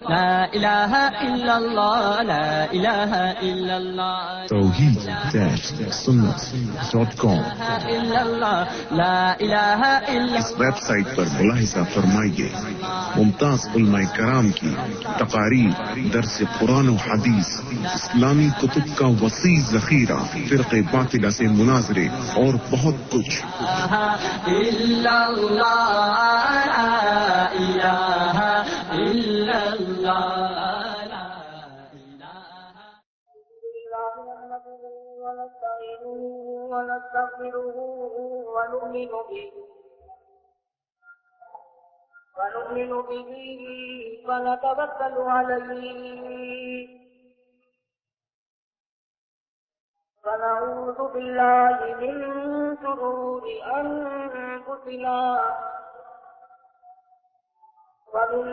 لا الہ الا اللہ لا الہ الا اللہ توحید-سنت.com لا الہ الا اس ویب سائٹ پر ملاحظہ فرمائیے ممتاز علماء کرام کی تقاریر، درس قرآن و حدیث، اسلامی کتب کا وسیع ذخیرہ، فرقے باطلہ سے مناظرے اور بہت کچھ۔ الا اللہ لا الہ الا اللہ لا ونستغفره ونؤمن به ونتوكل عليه ونعوذ بالله من شرور أنفسنا ومن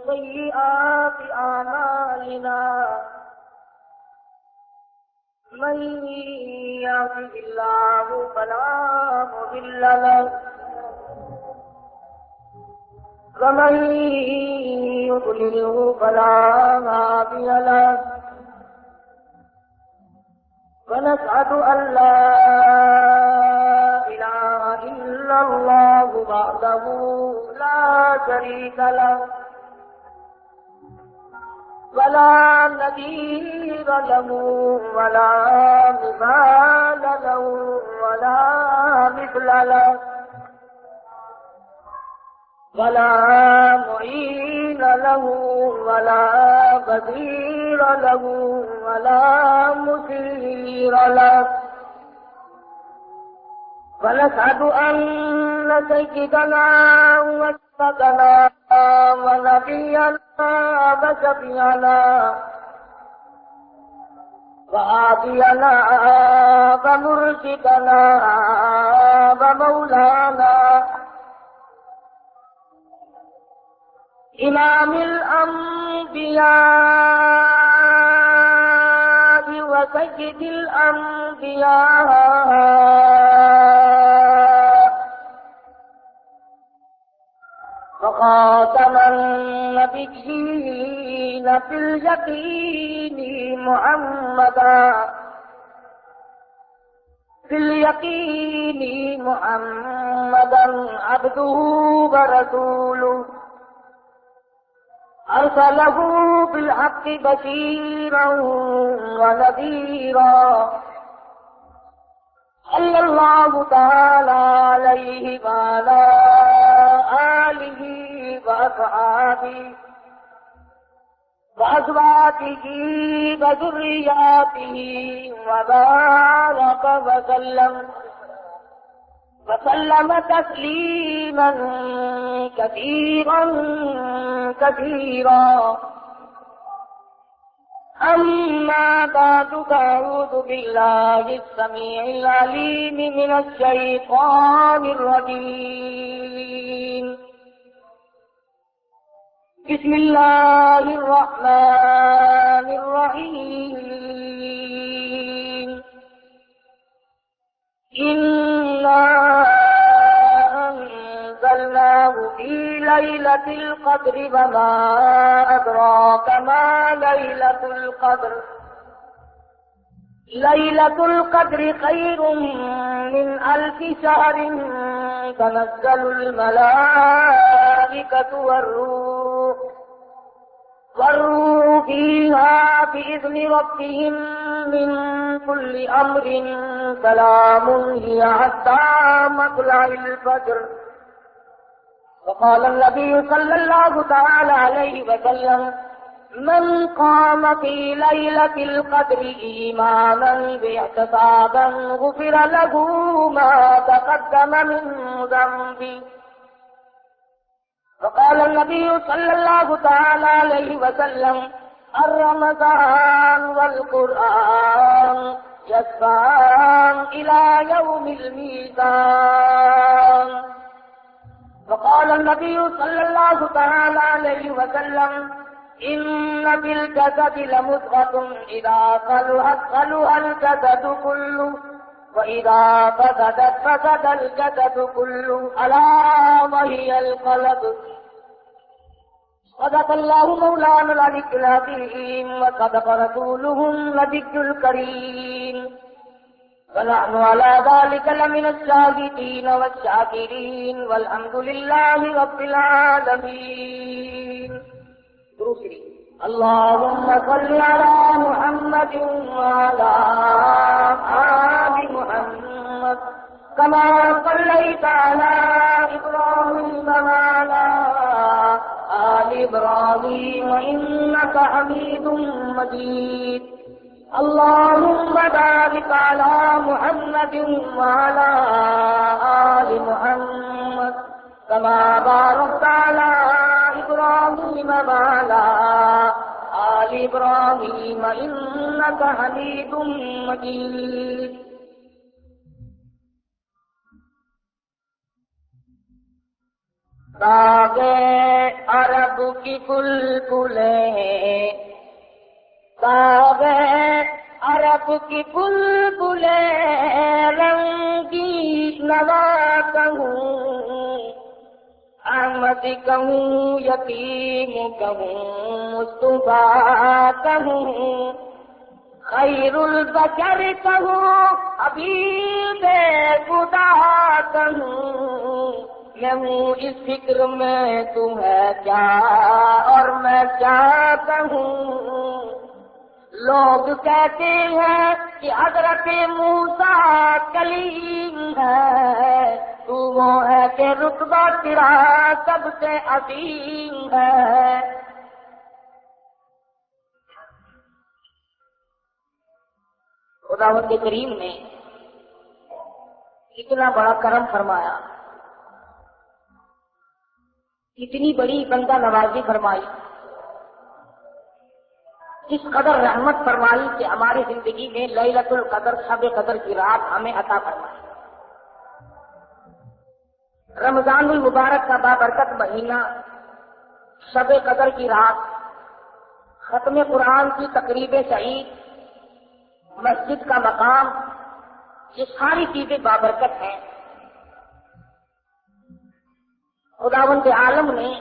سيئات أعمالنا من يهده الله فلا مضل له ومن يضلله فلا هادي له ونشهد أن لا إله إلا الله وحده لا شريك له ولا نظير له ولا مثال له ولا مثل له ولا معين له ولا بديل له ولا مشير له ونشهد أن سيدنا وسيدنا ونبينا وشفيعنا وهادينا ومرشدنا ومولانا إمام الأنبياء وسيد الأنبياء وخاتم النبيين في اليقين محمدا عبده ورسوله أرسله بالحق بشيرا ونذيرا صلى الله تعالى عليه وعلى آله وأصحابه وأزواجه وذرياته وبارك وسلم تسليما كثيرا كثيرا أما بعد فأعوذ بالله السميع العليم من الشيطان الرجيم بسم الله الرحمن الرحيم إنا أنزلناه في ليلة القدر وما أدراك ما ليلة القدر ليلة القدر خير من 1000 شهر تنزل الملائكة والروح فيها بإذن ربهم من كل أمر سلام هي حتى مطلع الفجر وقال النبي صلى الله تعالى عليه وسلم من قام في ليلة القدر إيمانا واحتسابا غفر له ما تقدم من ذنبه وقال النبي صلى الله تعالى عليه وسلم الرمضان والقرآن يشفعان إلى يوم الميزان وقال النبي صلى الله تعالى عليه وسلم إن في الجسد لمضغة إذا صلحت صلح الجسد كله وإذا فسدت فسد الجسد كله ألا وهي القلب صدق اللہ مولانا العلی العظیم وصدق رسولہ النبی الکریم ونحن على ذلك لمن الشاهدين والشاكرين والحمد لله رب العالمين. دوسری اللهم صل على محمد وعلى آل محمد كما صليت على إبراهيم وعلى آل إبراهيم إنك حميد مجيد. اللهم بارك على محمد وعلى آل محمد كما باركت على إبراهيم وعلى آل إبراهيم إنك حميد مجيد. باغ عرب کی بلبلیں باغ عرب کی بلبلیں رنگی نوا کہوں احمد کہوں یتیم کہوں مصطفیٰ کہوں خیر البشر کہوں حبیب خدا کہوں میں ہوں اس فکر میں تو ہے کیا اور میں کیا کہوں. لوگ کہتے ہیں کہ حضرت موسیٰ کلیم ہے تو وہ ہے کہ رتبہ تیرا سب سے عظیم ہے. خداوند کریم نے اتنا بڑا کرم فرمایا، اتنی بڑی بندہ نوازی فرمائی، اس قدر رحمت فرمائی کہ ہماری زندگی میں لیلۃ القدر شب قدر کی رات ہمیں عطا فرمائی. رمضان المبارک کا بابرکت مہینہ، شب قدر کی رات، ختم قرآن کی تقریب سعید، مسجد کا مقام، یہ ساری چیزیں بابرکت ہیں. خداوند عالم نے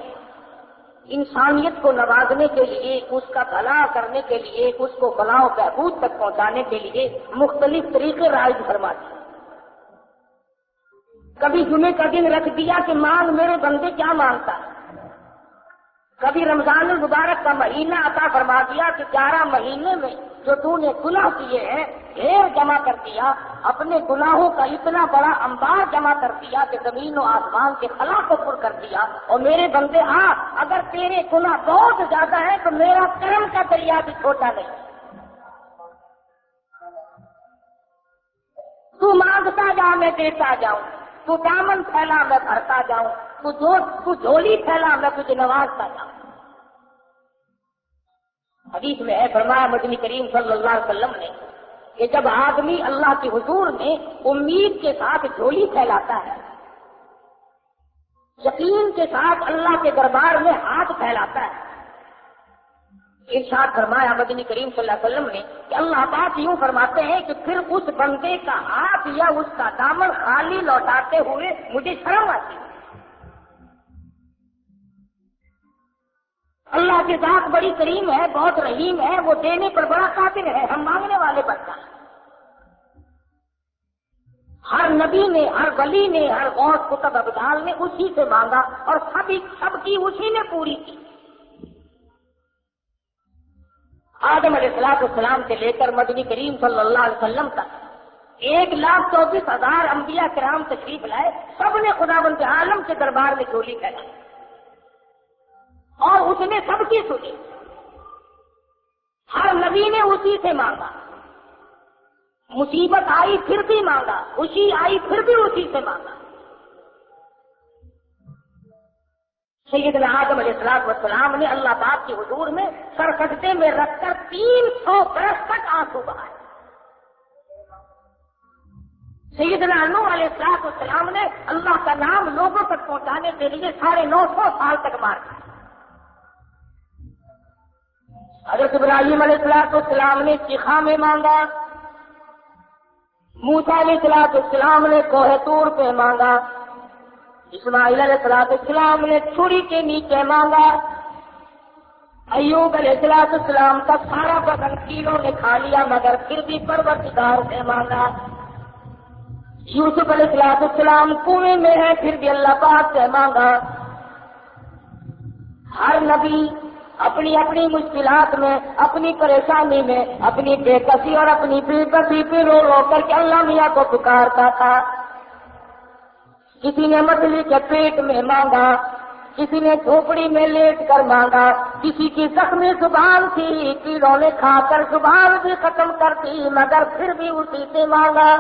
انسانیت کو نوازنے کے لیے، اس کا بھلا کرنے کے لیے، اس کو فلاح و بہبود تک پہنچانے کے لیے مختلف طریقے رائج فرما دیے. کبھی جمعے کا دن رکھ دیا کہ مانگ میرے بندے کیا مانگتا ہے. کبھی رمضان المبارک کا مہینہ عطا فرما دیا کہ 11 مہینے میں جو تو نے گناہ کیے ہیں ڈھیر جمع کر دیا، اپنے گناہوں کا اتنا بڑا انبار جمع کر دیا کہ زمین و آسمان کے خلا کو پر کر دیا. اور میرے بندے ہاں اگر تیرے گناہ بہت زیادہ ہے تو میرا کرم کا دریا بھی چھوٹا نہیں. تو مانگتا جا میں دیتا جاؤں، تو دامن پھیلا میں بھرتا جاؤں، تو جھولی پھیلا میں تجھے نوازتا جاؤں. حدیث میں ہے، فرمایا مدنی کریم صلی اللہ علیہ وسلم نے کہ جب آدمی اللہ کے حضور میں امید کے ساتھ جھولی پھیلاتا ہے، یقین کے ساتھ اللہ کے دربار میں ہاتھ پھیلاتا ہے، ارشاد فرمایا مدنی کریم صلی اللہ علیہ وسلم نے کہ اللہ پاک یوں فرماتے ہیں کہ پھر اس بندے کا ہاتھ یا اس کا دامن خالی لوٹاتے ہوئے مجھے شرم آتی ہے. اللہ کی ذات بڑی کریم ہے، بہت رحیم ہے، وہ دینے پر بڑا قادر ہے، ہم مانگنے والے بنتا ہے. ہر نبی نے، ہر ولی نے، ہر غوث قطب ابدال نے اسی سے مانگا اور سب کی اسی نے پوری کی. آدم علیہ السلام سے لے کر مدنی کریم صلی اللہ علیہ وسلم تک 1,24,000 انبیاء کرام تشریف لائے، سب نے خداوند عالم کے دربار میں جھولی پھیلائی اور اس نے سب کی سنی. ہر نبی نے اسی سے مانگا، مصیبت آئی پھر بھی مانگا، خوشی آئی پھر بھی اسی سے مانگا. سیدنا آدم علیہ السلام نے اللہ پاک کے حضور میں سر سجدے میں رکھ کر 300 برس تک آنسو بہائے. سیدنا نوح علیہ السلام نے اللہ کا نام لوگوں تک پہنچانے کے لیے 950 سال تک مار کھایا. حضرت ابراہیم علیہ السلام نے چیخا میں مانگا، موسیٰ علیہ السلام نے کوہ طور پہ مانگا، اسماعیل علیہ السلام نے چھری کے نیچے مانگا، ایوب علیہ السلام کا سارا بدن کیڑوں نے کھا لیا مگر پھر بھی پروردگار سے مانگا. یوسف علیہ السلام کنویں میں ہے پھر بھی اللہ پاک سے مانگا. ہر نبی اپنی اپنی مشکلات میں، اپنی پریشانی میں، اپنی بے کسی اور اپنی بے کسی پہ رو رو کر کے اللہ میاں کو پکارتا تھا. کسی نے مچھلی کے پیٹ میں مانگا، کسی نے جھوپڑی میں لیٹ کر مانگا، کسی کی زخمی زبان تھی کیڑوں نے کھا کر زبان بھی ختم کر دی مگر پھر بھی اسی سے مانگا.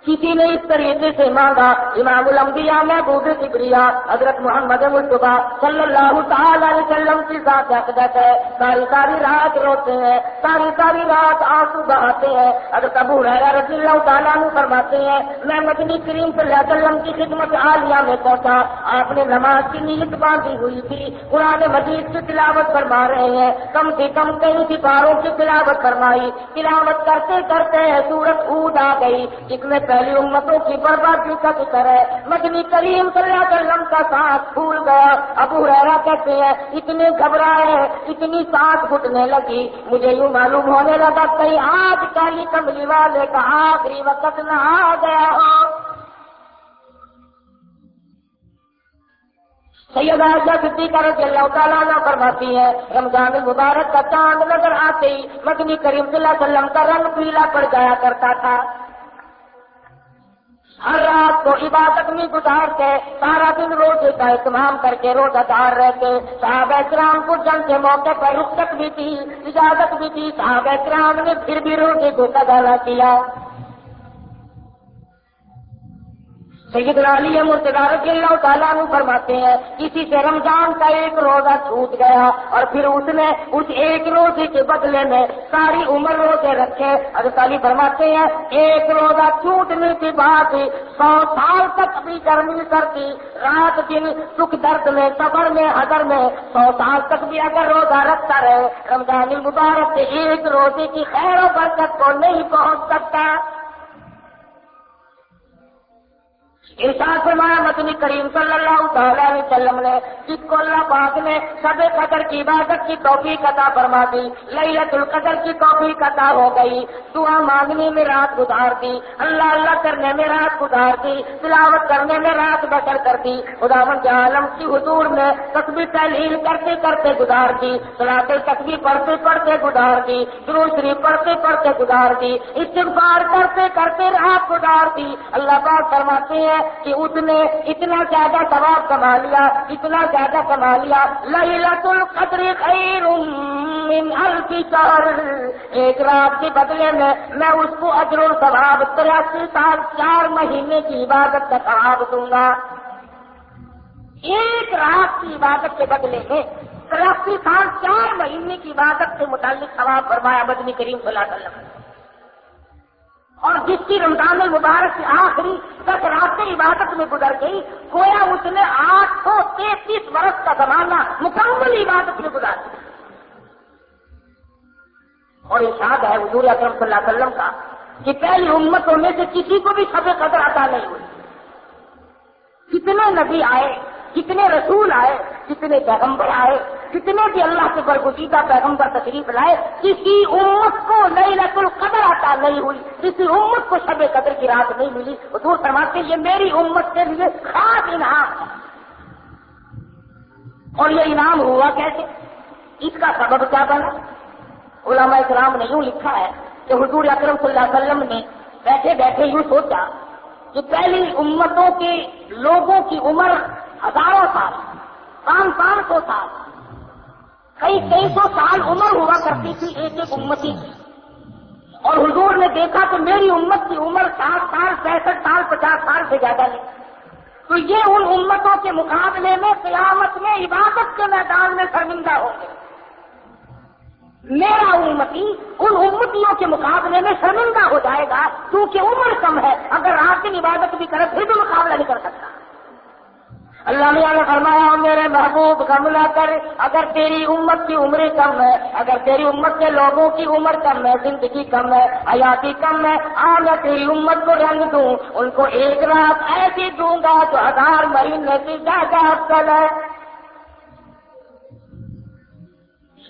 کسی نے اس طریقے سے مانگا. امام الانبیاء محبوب کبریا حضرت محمد مصطفیٰ صلی اللہ تعالی علیہ وسلم کی ذات اقدس ہے، ساری ساری رات روتے ہیں، ساری ساری رات آنسو بہاتے ہیں. حضرت ابو ہریرہ رضی اللہ تعالیٰ عنہ فرماتے ہیں میں مدنی کریم صلی اللہ علیہ وسلم کی خدمت عالیہ میں پہنچا. آپ نے نماز کی نیت باندھی ہوئی تھی، قرآن مجید کی تلاوت فرما رہے ہیں، کم سے کم کئی سپاروں کی تلاوت فرمائی. تلاوت کرتے کرتے سورت ہود آ گئی جس میں پہلی امتوں کی بربادی کا ذکر ہے. مدنی کریم صلی اللہ علیہ وسلم کا سانس پھول گیا. ابو ہریرہ کہتے ہیں اتنے گھبرائے، اتنی سانس گھٹنے لگی، مجھے یوں معلوم ہونے لگا کہیں آج کالی کملی والے کا آخری وقت نہ آ گیا ہو. سیدہ عائشہ صدیقہ رضی اللہ تعالیٰ عنہ فرماتی ہے رمضان المبارک کا چاند نظر آتے ہی مدنی کریم صلی اللہ علیہ وسلم کا رنگ پیلا پڑ جایا کرتا تھا. ہر رات کو عبادت میں گزارتے، سارا دن روزے کا اہتمام کر کے روزہ دار رہتے. صحابہ کرام کو جنگ کے موقع پر رخصت بھی تھی، اجازت بھی تھی، صحابہ کرام نے پھر بھی روزے کو قضا کیا. سیدنا علی مرتضیٰ رضی اللہ تعالیٰ عنہ فرماتے ہیں کسی سے رمضان کا ایک روزہ چھوٹ گیا اور پھر اس نے اس ایک روزے کے بدلے میں ساری عمر روزے رکھے. حضرت علی فرماتے ہیں ایک روزہ چھوٹنے کے بعد 100 سال تک بھی گرمی سردی رات دن سکھ درد میں سفر میں حضر میں 100 سال تک بھی اگر روزہ رکھتا رہے رمضان المبارک سے ایک روزے کی خیر و برکت کو نہیں پہنچ سکتا. ارشاد فرمایا مدنی کریم صلی اللہ تعالی علیہ وسلم نے جس کو اللہ پاک نے شب قدر کی عبادت کی توفیق عطا فرما دی، لیلۃ القدر کی توفیق عطا ہو گئی، دعا مانگنے میں رات گزار دی، اللہ اللہ کرنے میں رات گزار دی، تلاوت کرنے میں رات بسر کر دی، خداوند عالم کی حضور میں تسبیح تحلیل کرتے کرتے گزار دی، صلاۃ تسبیح پڑھتے پڑھتے گزار دی، درود شریف پڑھتے پڑھتے گزار دی، استغفار کرتے کرتے رات گزار دی. اللہ پاک فرماتے ہیں کہ اس نے اتنا زیادہ ثواب کما لیا، اتنا زیادہ کما لیا. لیلۃ القدر خیر من الف شہر، ایک رات کے بدلے میں اس کو اجر و ثواب 83 سال 4 مہینے کی عبادت کا ثواب دوں گا. ایک رات کی عبادت کے بدلے میں 83 سال 4 مہینے کی عبادت سے متعلق ثواب فرمایا مدنی کریم صلی اللہ علیہ وسلم. اور جس کی رمضان المبارک کی آخری 10 راتیں عبادت میں گزر گئی گویا اس نے 833 برس کا زمانہ مکمل عبادت میں گزار دیا. اور ارشاد ہے حضور اکرم صلی اللہ علیہ وسلم کا کہ پہلی امتوں میں سے کسی کو بھی شب قدر عطا نہیں ہوئی. کتنے نبی آئے، کتنے رسول آئے، کتنے پیغمبر آئے، کتنے بھی اللہ کے برگزیدہ پیغمبر تشریف لائے، کسی امت کو لیلۃ القدر عطا نہیں ہوئی، کسی امت کو شب قدر کی رات نہیں ملی. حضور فرماتے یہ میری امت کے لیے خاص انعام ہے. اور یہ انعام ہوا کیسے؟ اس کا سبب کیا بنا؟ علماء کرام نے یوں لکھا ہے کہ حضور اکرم صلی اللہ علیہ وسلم نے بیٹھے بیٹھے یوں سوچا کہ پہلی امتوں کے لوگوں کی عمر ہزاروں سال، 500 سال، کئی سو سال عمر ہوا کرتی تھی ایک ایک امتی کی. اور حضور نے دیکھا کہ میری امت کی عمر 60 سال 65 سال 50 سال سے زیادہ نہیں. تو یہ ان امتوں کے مقابلے میں قیامت میں عبادت کے میدان میں شرمندہ ہوں گے. میرا امتی ان امتیوں کے مقابلے میں شرمندہ ہو جائے گا کیونکہ عمر کم ہے، اگر رات کی عبادت بھی کرے پھر بھی مقابلہ نہیں کر سکتا. اللہ میاں نے فرمایا میرے محبوب غم نہ کر، اگر تیری امت کی عمریں کم ہے، اگر تیری امت کے لوگوں کی عمر کم ہے، زندگی کم ہے، حیاتی کم ہے، میں تیری امت کو رنگ دوں، ان کو ایک رات ایسی دوں گا جو 1000 مہینے سے زیادہ افضل ہے.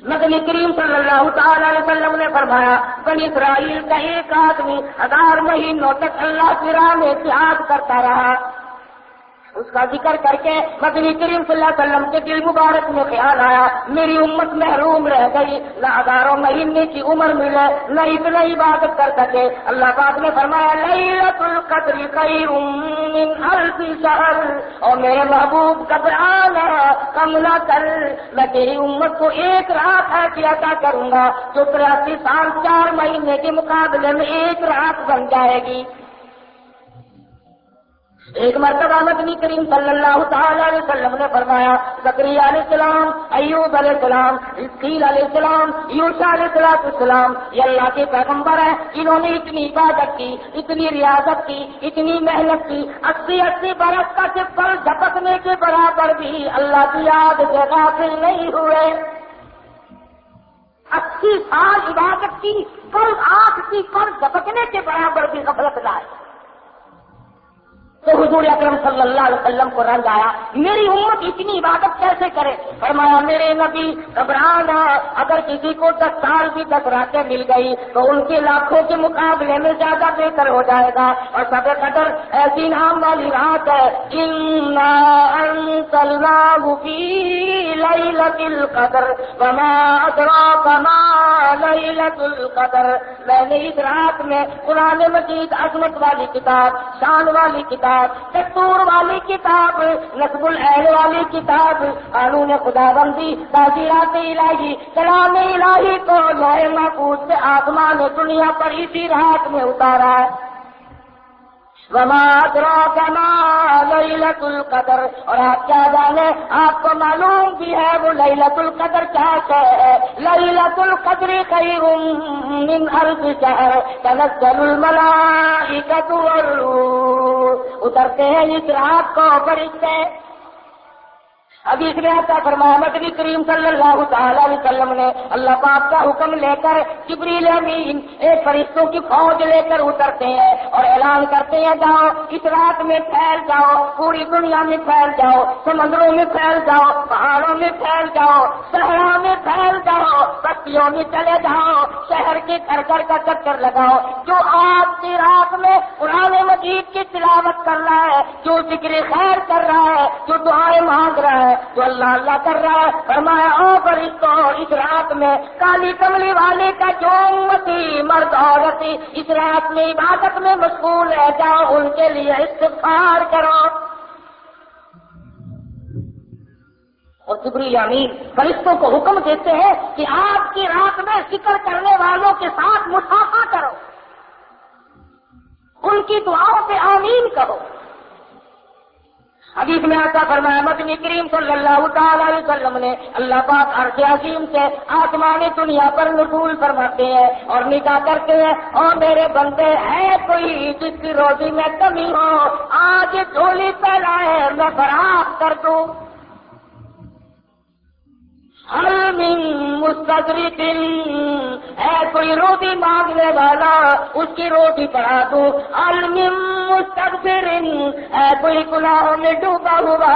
نبی کریم صلی اللہ تعالی علیہ وسلم نے فرمایا بنی اسرائیل کا ایک آدمی 1000 مہینوں تک اللہ کی راہ میں جہاد کرتا رہا. اس کا ذکر کر کے نبی کریم صلی اللہ علیہ وسلم کے دل مبارک میں خیال آیا میری امت محروم رہ گئی، نہ 1000 مہینے کی عمر ملے، نہ اتنا عبادت کر سکے. اللہ پاک نے فرمایا لیلۃ القدر خیر من 1000 شہر، اور میرے محبوب گھبرانا کم نہ کر، میں تیری امت کو ایک رات ایسی عطا کروں گا جو 83 سال 4 مہینے کے مقابلے میں ایک رات بن جائے گی. ایک مرتبہ نبی کریم صلی اللہ تعالی علیہ وسلم نے فرمایا زکریا علیہ السلام، ایوب علیہ السلام، اسماعیل علیہ السلام، یوشع علیہ السلام یہ اللہ کے پیغمبر ہیں، انہوں نے اتنی عبادت کی، اتنی ریاضت کی، اتنی محنت کی، 80 برس کا چپل جھپکنے کے برابر بھی اللہ کی یاد سے غافل نہیں ہوئے. 80 سال عبادت کی، پر آنکھ کی پر جھپکنے کے برابر بھی غفلت لائے. تو حضور اکرم صلی اللہ علیہ وسلم کو رنج آیا میری امت اتنی عبادت کیسے کرے. فرمایا میرے نبی گھبرانا، اگر کسی کو 10 سال کی 10 راتیں مل گئی تو ان کے لاکھوں کے مقابلے میں زیادہ بہتر ہو جائے گا. اور شب قدر ایسی نام والی رات ہے انا انزلناہ فی لیلۃ القدر وما ادراک ما لیلۃ القدر. میں نے اس رات میں قرآن مجید عظمت والی کتاب، شان والی کتاب، دستور والی کتاب، نصب العین والی کتاب، قانون خدا بندی، تعزیرات الہی، کلام الہی کو لوح محفوظ سے آسمان دنیا پر اسی رات میں اتارا ہے. وما ادراک ما لیلۃ القدر، اور آپ کیا جانے آپ کو معلوم بھی ہے وہ لیلۃ القدر کیا ہے. لیلۃ القدر خیر من 1000 شہر تنزل الملائکۃ والروح. اترتے ہیں اس رات کو فرشتے. ابھی اس میں آتا فرمایا نبی کریم صلی اللہ تعالی علیہ وسلم نے اللہ پاک کا حکم لے کر جبریل امین ایک فرشتوں کی فوج لے کر اترتے ہیں اور اعلان کرتے ہیں جاؤ اس رات میں پھیل جاؤ، پوری دنیا میں پھیل جاؤ، سمندروں میں پھیل جاؤ، پہاڑوں میں پھیل جاؤ، صحرا میں پھیل جاؤ، بستیوں میں چلے جاؤ، شہر کے گھر گھر کا چکر لگاؤ. جو آج کی رات میں قرآن مجید کی تلاوت کر رہا ہے، جو ذکر خیر کر رہا ہے، جو دعائیں مانگ رہا ہے، جو اللہ اللہ کر رہا ہے، فرمایا او فرشتوں اس رات میں کالی کملی والے کا جو امتی مرد عورت اس رات میں عبادت میں مشغول ہے جاؤ ان کے لیے استغفار کرو. اور جبریل امین فرشتوں کو حکم دیتے ہیں کہ آپ کی رات میں ذکر کرنے والوں کے ساتھ مصافحہ کرو، ان کی دعاؤں پہ آمین کہو. حدیث میں آتا فرمایا نبی کریم صلی اللہ تعالی علیہ وسلم نے اللہ پاک عرش عظیم سے آسمان دنیا پر نزول فرماتے ہیں اور نگاہ کرتے ہیں اور میرے بندے ہے کوئی جس کی روزی میں کمی ہو آج جھولی پھیلائے میں فراخ کر دوں. حل من مستدرک ہے کوئی روٹی مانگنے والا اس کی روٹی پڑھا دو. حل من مستغفر ہے کوئی گناہوں میں ڈوبا ہوا،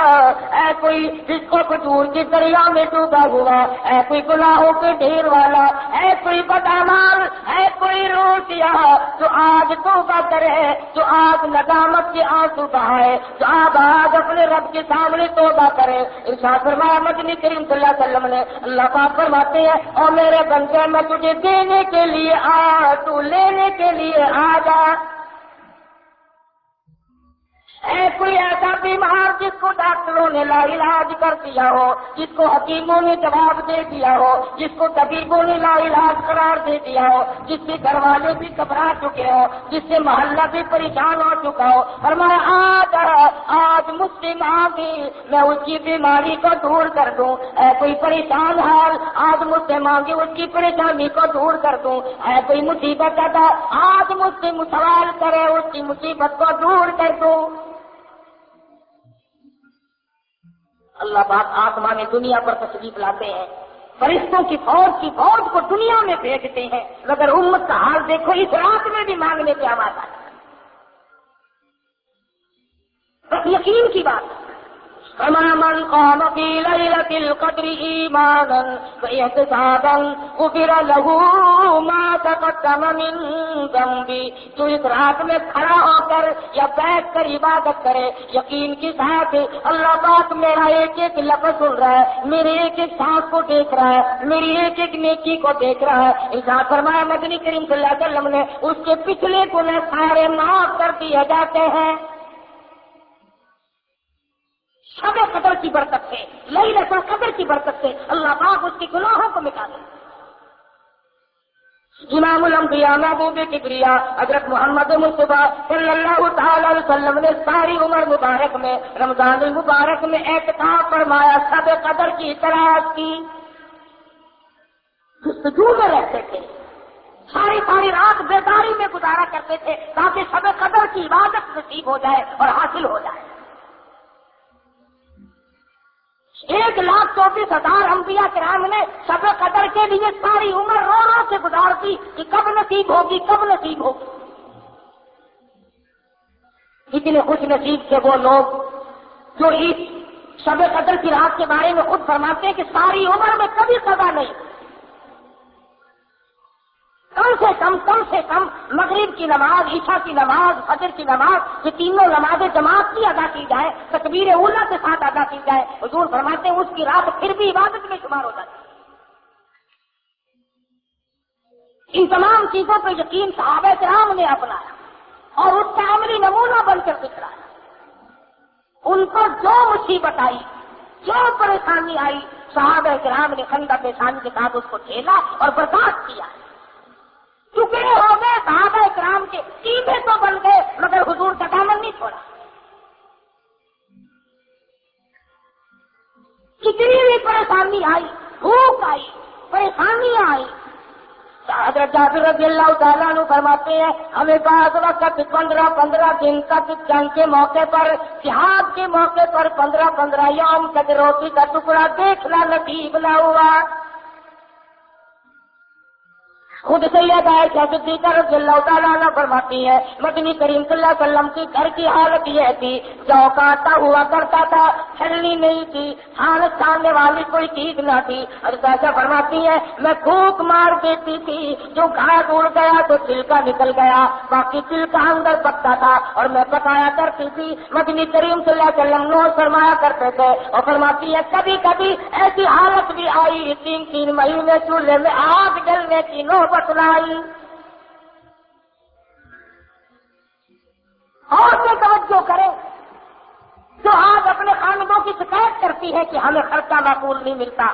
ہے کوئی جس کو کھجور کی دریا میں ڈوبا ہوا، ہے کوئی گناہوں کے ڈھیر والا، ہے کوئی بدعمال، ہے کوئی روٹیا جو آج توبہ کرے، جو آج ندامت کے آنسو بہائے، جو آج اپنے رب کے سامنے توبہ کرے. ارشاد فرمایا نبی کریم صلی اللہ علیہ وسلم نے اللہ پاک فرماتے ہیں اور میرے بندے میں تجھے دینے کے لیے آیا تو لینے کے لیے آ جا. ہے کوئی ایسا بیمار جس کو ڈاکٹروں نے لا علاج کر دیا ہو، جس کو حکیموں نے جواب دے دیا ہو، جس کو طبیبوں نے لا علاج قرار دے دیا ہو، جس کے گھر والے بھی گھبرا چکے ہو، جس سے محلہ بھی پریشان ہو چکا ہو، فرمایا آج مجھ سے مانگی میں اس کی بیماری کو دور کر دوں. ہے کوئی پریشان حال آج مجھ سے مانگی اس کی پریشانی کو دور کر دوں. ہے کوئی مصیبت ادا آج مجھ سے سوال کرے اس کی مصیبت کو دور کر دوں. اللہ پاک آسمان دنیا پر تشریف لاتے ہیں، فرشتوں کی فوج کو دنیا میں بھیجتے ہیں. مگر امت کا حال دیکھو اس رات میں بھی مانگنے کی آواز آتی ہے. بس یقین کی بات فما من قام في ليلة القدر إيمانا واحتسابا غفر له ما تقدم من ذنبه. جو اس رات میں کھڑا ہو کر یا بیٹھ کر عبادت کرے یقین کے ساتھ اللہ پاک میرا ایک ایک لفظ سن رہا ہے، میرے ایک ایک سانس کو دیکھ رہا ہے، میری ایک ایک نیکی کو دیکھ رہا ہے. ارشاد فرمایا مدنی کریم صلی اللہ علیہ وسلم نے اس کے پچھلے گناہ سارے معاف کر دیے جاتے ہیں شب قدر کی برکت سے، لیلۃ القدر کی برکت سے اللہ پاک اس کے گناہوں کو مٹا دے. امام الانبیاء محبوب کبریا حضرت محمد مصطفیٰ صلی اللہ تعالی علیہ وسلم نے ساری عمر مبارک میں رمضان المبارک میں اعتکاف فرمایا، شب قدر کی تلاش کی، جستجو میں رہتے تھے، ساری رات بیداری میں گزارا کرتے تھے تاکہ شب قدر کی عبادت نصیب ہو جائے اور حاصل ہو جائے. 1,24,000 انبیاء کرام نے شب قدر کے لیے ساری عمر رو رو سے گزار دی کہ کب نصیب ہوگی کب نصیب ہوگی. اتنے خوش نصیب تھے وہ لوگ جو اس شب قدر کی رات کے بارے میں خود فرماتے ہیں کہ ساری عمر میں کبھی قضا نہیں، کم سے کم مغرب کی نماز، عشاء کی نماز، فجر کی نماز، یہ تینوں نمازیں جماعت کی ادا کی جائے، تکبیر اولیٰ کے ساتھ ادا کی جائے. حضور فرماتے ہیں اس کی رات پھر بھی عبادت میں شمار ہو جاتی ہے. ان تمام چیزوں پہ یقین صحابہ کرام نے اپنایا اور اس کا عملی نمونہ بن کر دکھلایا. ان کو جو مصیبت آئی، جو پریشانی آئی، صحابہ کرام نے خندہ پیشانی کے ساتھ اس کو جھیلا اور برداشت کیا. ٹکڑے ہو گئے صحابہ کرام کے، سیدھے تو بن گئے مگر حضور کا دامن نہیں چھوڑا. کتنی بھی پریشانی آئی، بھوک آئی، پریشانیاں آئی. حضرت جابر رضی اللہ تعالیٰ عنہ فرماتے ہیں ہمیں بعض وقت 15 دن تک جنگ کے موقع پر، جہاد کے موقع پر 15 یوم تک روٹی کا ٹکڑا دیکھنا نصیب نہ ہوا. خود سیدہ عائشہ صدیقہ رضی اللہ تعالیٰ عنہ فرماتی ہے مدنی کریم صلی اللہ علیہ وسلم کی گھر کی حالت یہ تھی، جو کاٹا ہوا کرتا تھا، چھلنی نہیں تھی، چھاننے والی کوئی چیز نہ تھی. حضرت عائشہ فرماتی ہے میں پھونک مار دیتی تھی، جو گھاس اڑ گیا تو چھلکا نکل گیا، باقی چھلکا اندر پکتا تھا اور میں پکایا کرتی تھی. مدنی کریم صلی اللہ علیہ وسلم نوش فرمایا کرتے تھے. اور فرماتی ہے کبھی کبھی ایسی حالت بھی آئی 3 مہینے چولہے میں آگ جلنے کی نوبت بتلائی. اور سے توجہ کریں جو آج اپنے خاندوں کی شکایت کرتی ہے کہ ہمیں خرچہ معقول نہیں ملتا،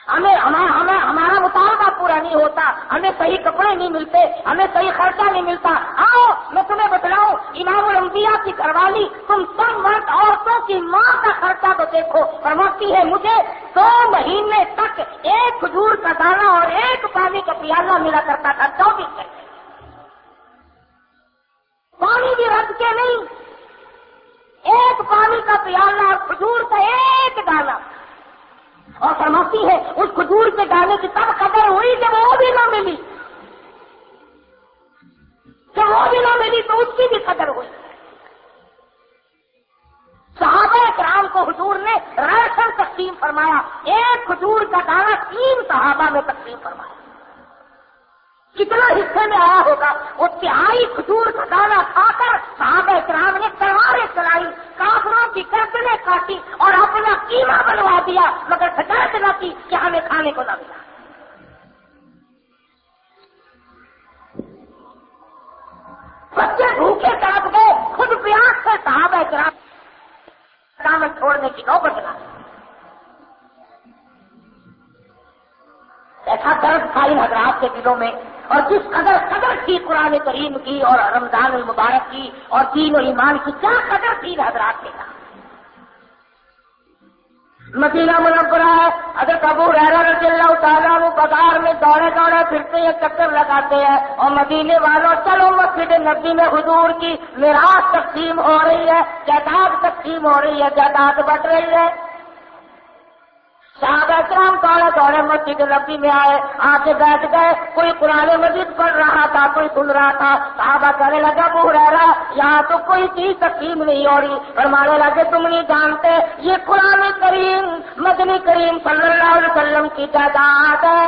ہمارا مطالبہ پورا نہیں ہوتا، ہمیں صحیح کپڑے نہیں ملتے، ہمیں صحیح خرچہ نہیں ملتا. آؤ میں تمہیں بتلاؤں امام الانبیاء کی گھر والی تم سب مرد عورتوں کی ماں کا خرچہ تو دیکھو. فرماتی ہے مجھے 2 مہینے تک ایک کھجور کا دانہ اور ایک پانی کا پیالہ ملا کرتا تھا. 24 گھنٹے پانی بھی رکھ کے نہیں، ایک پانی کا پیالہ اور کھجور کا ایک دانہ. اور فرماتی ہے اس کھجور کے دانے کی تب قدر ہوئی جب وہ بھی نہ ملی، جب وہ بھی نہ ملی تو اس کی بھی قدر ہوئی. صحابہ کرام کو حضور نے راشن تقسیم فرمایا، ایک کھجور کا دانہ 3 صحابہ میں تقسیم فرمایا. کتنا حصے میں آیا ہوگا؟ وہ 3 کھجور کا دانہ کھا کر صحابہ کرام نے تلواریں چلائی، کافروں کی گردنیں کاٹی اور اپنا قیمہ بنوا دیا، مگر شکایت نہ کی کہ ہمیں کھانے کو نہ ملا. بچے بھوکے تڑپ گئے، خود پیاس سے صحابہ کرام دامن چھوڑنے کی نوبت نہ. ایسا درد تھا ان حضرات کے دلوں میں، اور جس قدر تھی قرآن کریم کی اور رمضان المبارک کی اور دین و ایمان کی، کیا قدر تھی ان حضرات کے ساتھ. مدینہ منورہ حضرت ابو ہریرہ رضی اللہ تعالیٰ عنہ بازار میں دوڑے پھرتے ہیں، چکر لگاتے ہیں اور مدینے والوں چلو مسجد نبی میں حضور کی میراث تقسیم ہو رہی ہے، جائیداد تقسیم ہو رہی ہے، جائیداد بٹ رہی ہے. صحابہ کرام دوڑے دوڑے مسجد نبی میں آئے، آ کے بیٹھ گئے، کوئی قرآن مجید پڑھ رہا تھا، کوئی سن رہا تھا۔ صحابہ کہنے لگا ابو ہریرہ یہاں تو کوئی چیز تقسیم نہیں ہو رہی، فرمانے لگے تم نہیں جانتے یہ قرآن کریم مدنی کریم صلی اللہ علیہ وسلم کی تعداد ہے،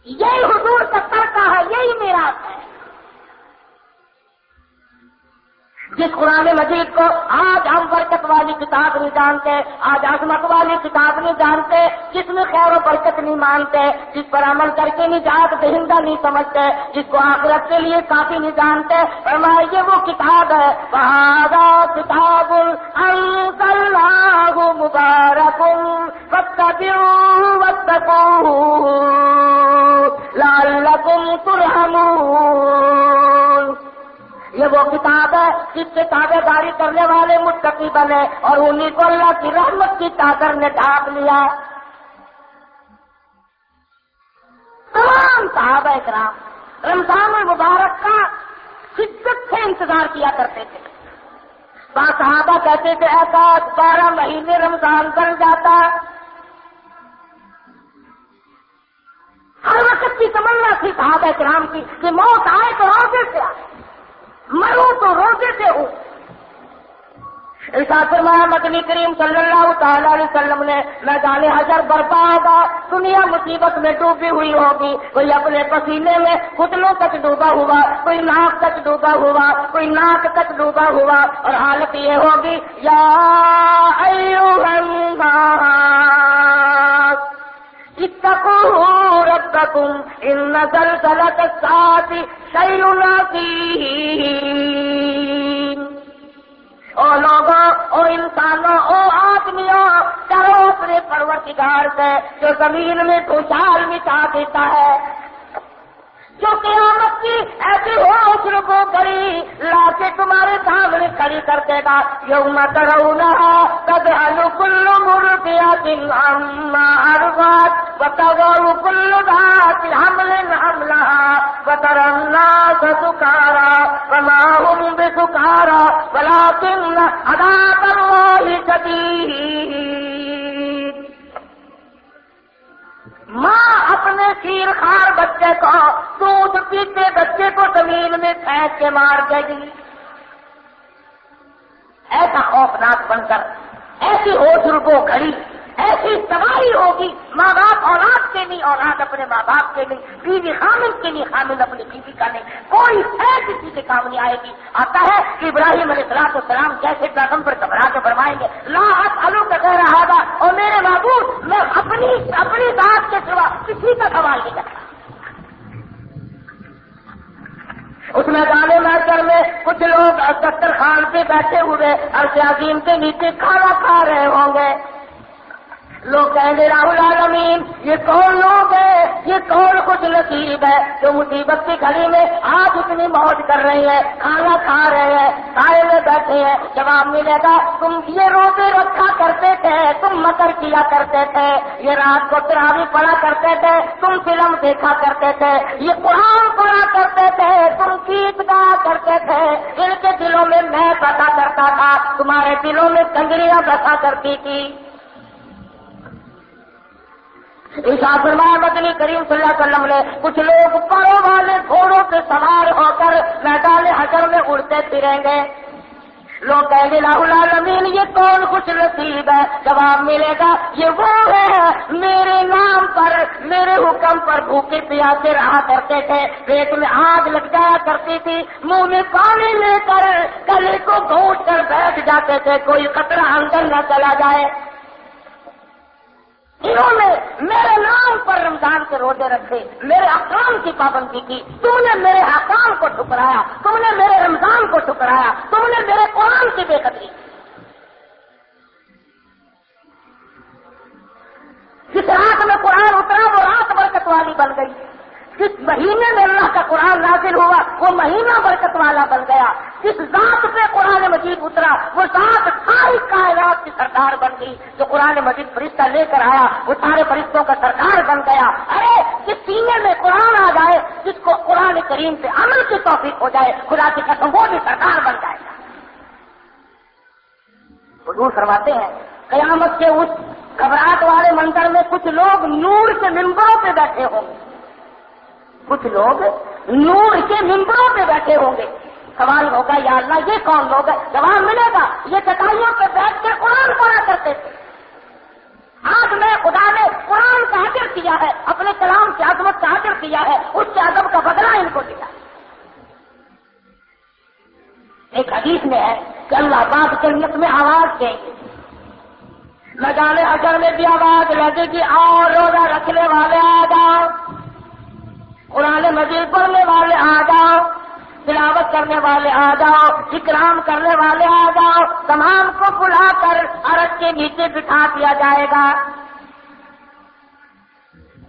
یہی حضور کا صدقہ ہے، یہی میراث ہے۔ جس قرآن مجید کو آج ہم برکت والی کتاب نہیں جانتے، آج عظمت والی کتاب نہیں جانتے، جس میں خیر و برکت نہیں مانتے، جس پر عمل کر کے نجات دہندہ نہیں سمجھتے، جس کو آخرت کے لیے کافی نہیں جانتے، فرمائیے وہ کتاب ہے وَهَذَا كِتَابٌ أَنزَلْنَاهُ مُبَارَكٌ فَاتَّبِعُوهُ وَاتَّقُوهُ لَعَلَّكُمْ تُرْحَمُونَ۔ یہ وہ کتاب ہے جس سے تابع داری کرنے والے متقی بنے اور انہیں کو اللہ کی رحمت کی چادر نے ڈھانپ لیا۔ تمام صحابہ کرام رمضان المبارک کا شدت سے انتظار کیا کرتے تھے۔ بعض صحابہ کہتے تھے ایسا 12 مہینے رمضان بن جاتا، ہر وقت کی تمنا تھی صحابہ کرام کی کہ موت آئے تو روزے سے آئے، مروں تو روزے سے ہوں۔ ارشاد فرمایا مدنی کریم صلی اللہ تعالی علیہ وسلم نے میدان حشر برپا ہوگا، دنیا مصیبت میں ڈوبی ہوئی ہوگی، کوئی اپنے پسینے میں گھٹنوں تک ڈوبا ہوا، کوئی ناک تک ڈوبا ہوا، کوئی ناک تک ڈوبا ہوا، اور حالت یہ ہوگی یا ایھا الناس اتقوا ربکم ان زلزلۃ الساعۃ شیء عظیم۔ او لوگوں، او انسانوں، او آدمیوں، ڈرو اپنے پروردگار سے جو زمین میں بھوچال مچا دیتا ہے، جو قیامت کی ایسی ہوشرب و بری لا کے تمہارے سامنے کھڑی کر دے گا۔ یوم ترونھا تذہل کل مرضعۃ عما ارضعت وتضع کل ذات حمل حملها وترى الناس سکارى وما هم بسکارى ولكن عذاب الله شدید۔ ماں اپنے شیر خوار بچے کو، دودھ پیتے بچے کو زمین میں پھینک کے مار دے گی۔ ایسا خوفناک بن کر، ایسی ہوشرب و گھڑی، ایسی تباہی ہوگی، ماں باپ اولاد کے نہیں، اولاد اپنے ماں باپ کے نہیں، بیوی خامد کے نہیں، خامد اپنی بیوی کا نہیں، کوئی ایسی چیز کام نہیں آئے گی۔ آتا ہے کہ ابراہیم علیہ السلام جیسے پیغمبر گھبرا کے فرمائیں گے لا اسألک غیر ھذا، اور میرے معبود میں اپنی ذات کے سوا کسی کا سوال نہیں کرتا۔ اس میدان محشر میں کچھ لوگ دسترخوان پہ بیٹھے ہوئے عرش عظیم کے نیچے کھانا کھا رہے ہوں گے، لوگ کہیں گے رب العالمین یہ کون لوگ ہیں، یہ کون خوش نصیب ہے جو مصیبت کی گھڑی میں آج اتنی موج کر رہی ہے، کھانا کھا رہے ہیں، سائے میں بیٹھے ہیں۔ جواب ملے گا تم یہ روزے رکھا کرتے تھے، تم مکر کیا کرتے تھے، یہ رات کو تراویح پڑھا کرتے تھے، تم فلم دیکھا کرتے تھے، یہ قرآن پڑھا کرتے تھے، تم گیت گایا کرتے تھے، ان کے دلوں میں میں بسا کرتا تھا، تمہارے دلوں میں کنجریاں بسا کرتی تھی۔ ارشاد فرمایا مدنی کریم صلی اللہ علیہ وسلم نے کچھ لوگ پروں والے گھوڑوں پہ سوار ہو کر میدان حشر میں اڑتے پھریں گے، لوگ کہیں گے الہ العالمین یہ کون خوش نصیب ہے؟ جواب ملے گا یہ وہ ہے میرے نام پر، میرے حکم پر بھوکے پیاسے رہا کرتے تھے، پیٹ میں آگ لگ جایا کرتی تھی، منہ میں پانی لے کر گلے کو گھونٹ کر بیٹھ جاتے تھے کوئی قطرہ اندر نہ چلا جائے۔ انہوں نے میرے نام پر رمضان کے روزے رکھے، میرے احکام کی پابندی کی، تم نے میرے احکام کو ٹھکرایا، تم نے میرے رمضان کو ٹھکرایا، تم نے میرے قرآن کی بے قدری کی۔ جس رات میں قرآن اترا وہ رات برکت والی بن گئی، جس مہینے میں اللہ کا قرآن نازل ہوا وہ مہینہ برکت والا بن گیا، جس ذات پہ قرآن مجید اترا وہ ذات ساری کائنات کی سردار بن گئی، جو قرآن مجید فرشتہ لے کر آیا وہ سارے فرشتوں کا سردار بن گیا۔ ارے جس سینے میں قرآن آ جائے، جس کو قرآن کریم سے عمل کی توفیق ہو جائے، خدا کی قسم وہ بھی سردار بن جائے گا۔ حضور فرماتے ہیں قیامت کے اس گھبراہٹ کچھ لوگ نور کے ممبروں پہ بیٹھے ہوں گے، کچھ لوگ نور کے ممبروں پہ بیٹھے ہوں گے. سوال ہوگا یا اللہ یہ کون لوگ ہیں؟ جواب ملے گا یہ چٹائیوں پہ بیٹھ کر قرآن پڑھا کرتے تھے. آج میں خدا نے قرآن کا اجر کیا ہے، اپنے کلام کی عظمت کا اجر کیا ہے، اس کے ادب کا بدلہ ان کو دیا. ایک حدیث میں ہے کہ اللہ پاک جنت میں آواز دیں گے، نہ جانے اجر میں بھی آواز لگے گی اور روزہ رکھنے والے آ جاؤ، قرآن مجید پڑھنے والے آ جاؤ، تلاوت کرنے والے آ جاؤ، اکرام کرنے والے آ جاؤ. تمام کو بلا کر عرش کے نیچے بٹھا دیا جائے گا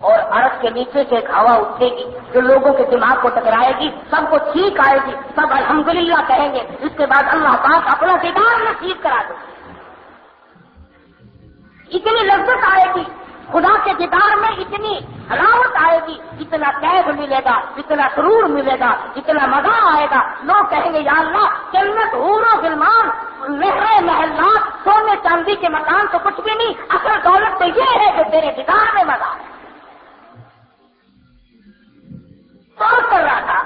اور عرش کے نیچے سے ایک ہوا اٹھے گی جو لوگوں کے دماغ کو ٹکرائے گی، سب کو چھینک آئے گی، سب الحمدللہ کہیں گے. اس کے بعد اللہ پاک اپنا دیدار نصیب کرا دے. اتنی لذت آئے گی خدا کے دیدار میں، اتنی حلاوت آئے گی، اتنا قید ملے گا، اتنا سرور ملے گا، اتنا مزہ آئے گا. لوگ کہیں گے یا اللہ جنت حور و غلمان، نہریں محلات، سونے چاندی کے مکان تو کچھ بھی نہیں، اصل دولت تو یہ ہے کہ تیرے دیدار میں مزہ ہے. سوچ کر رہا تھا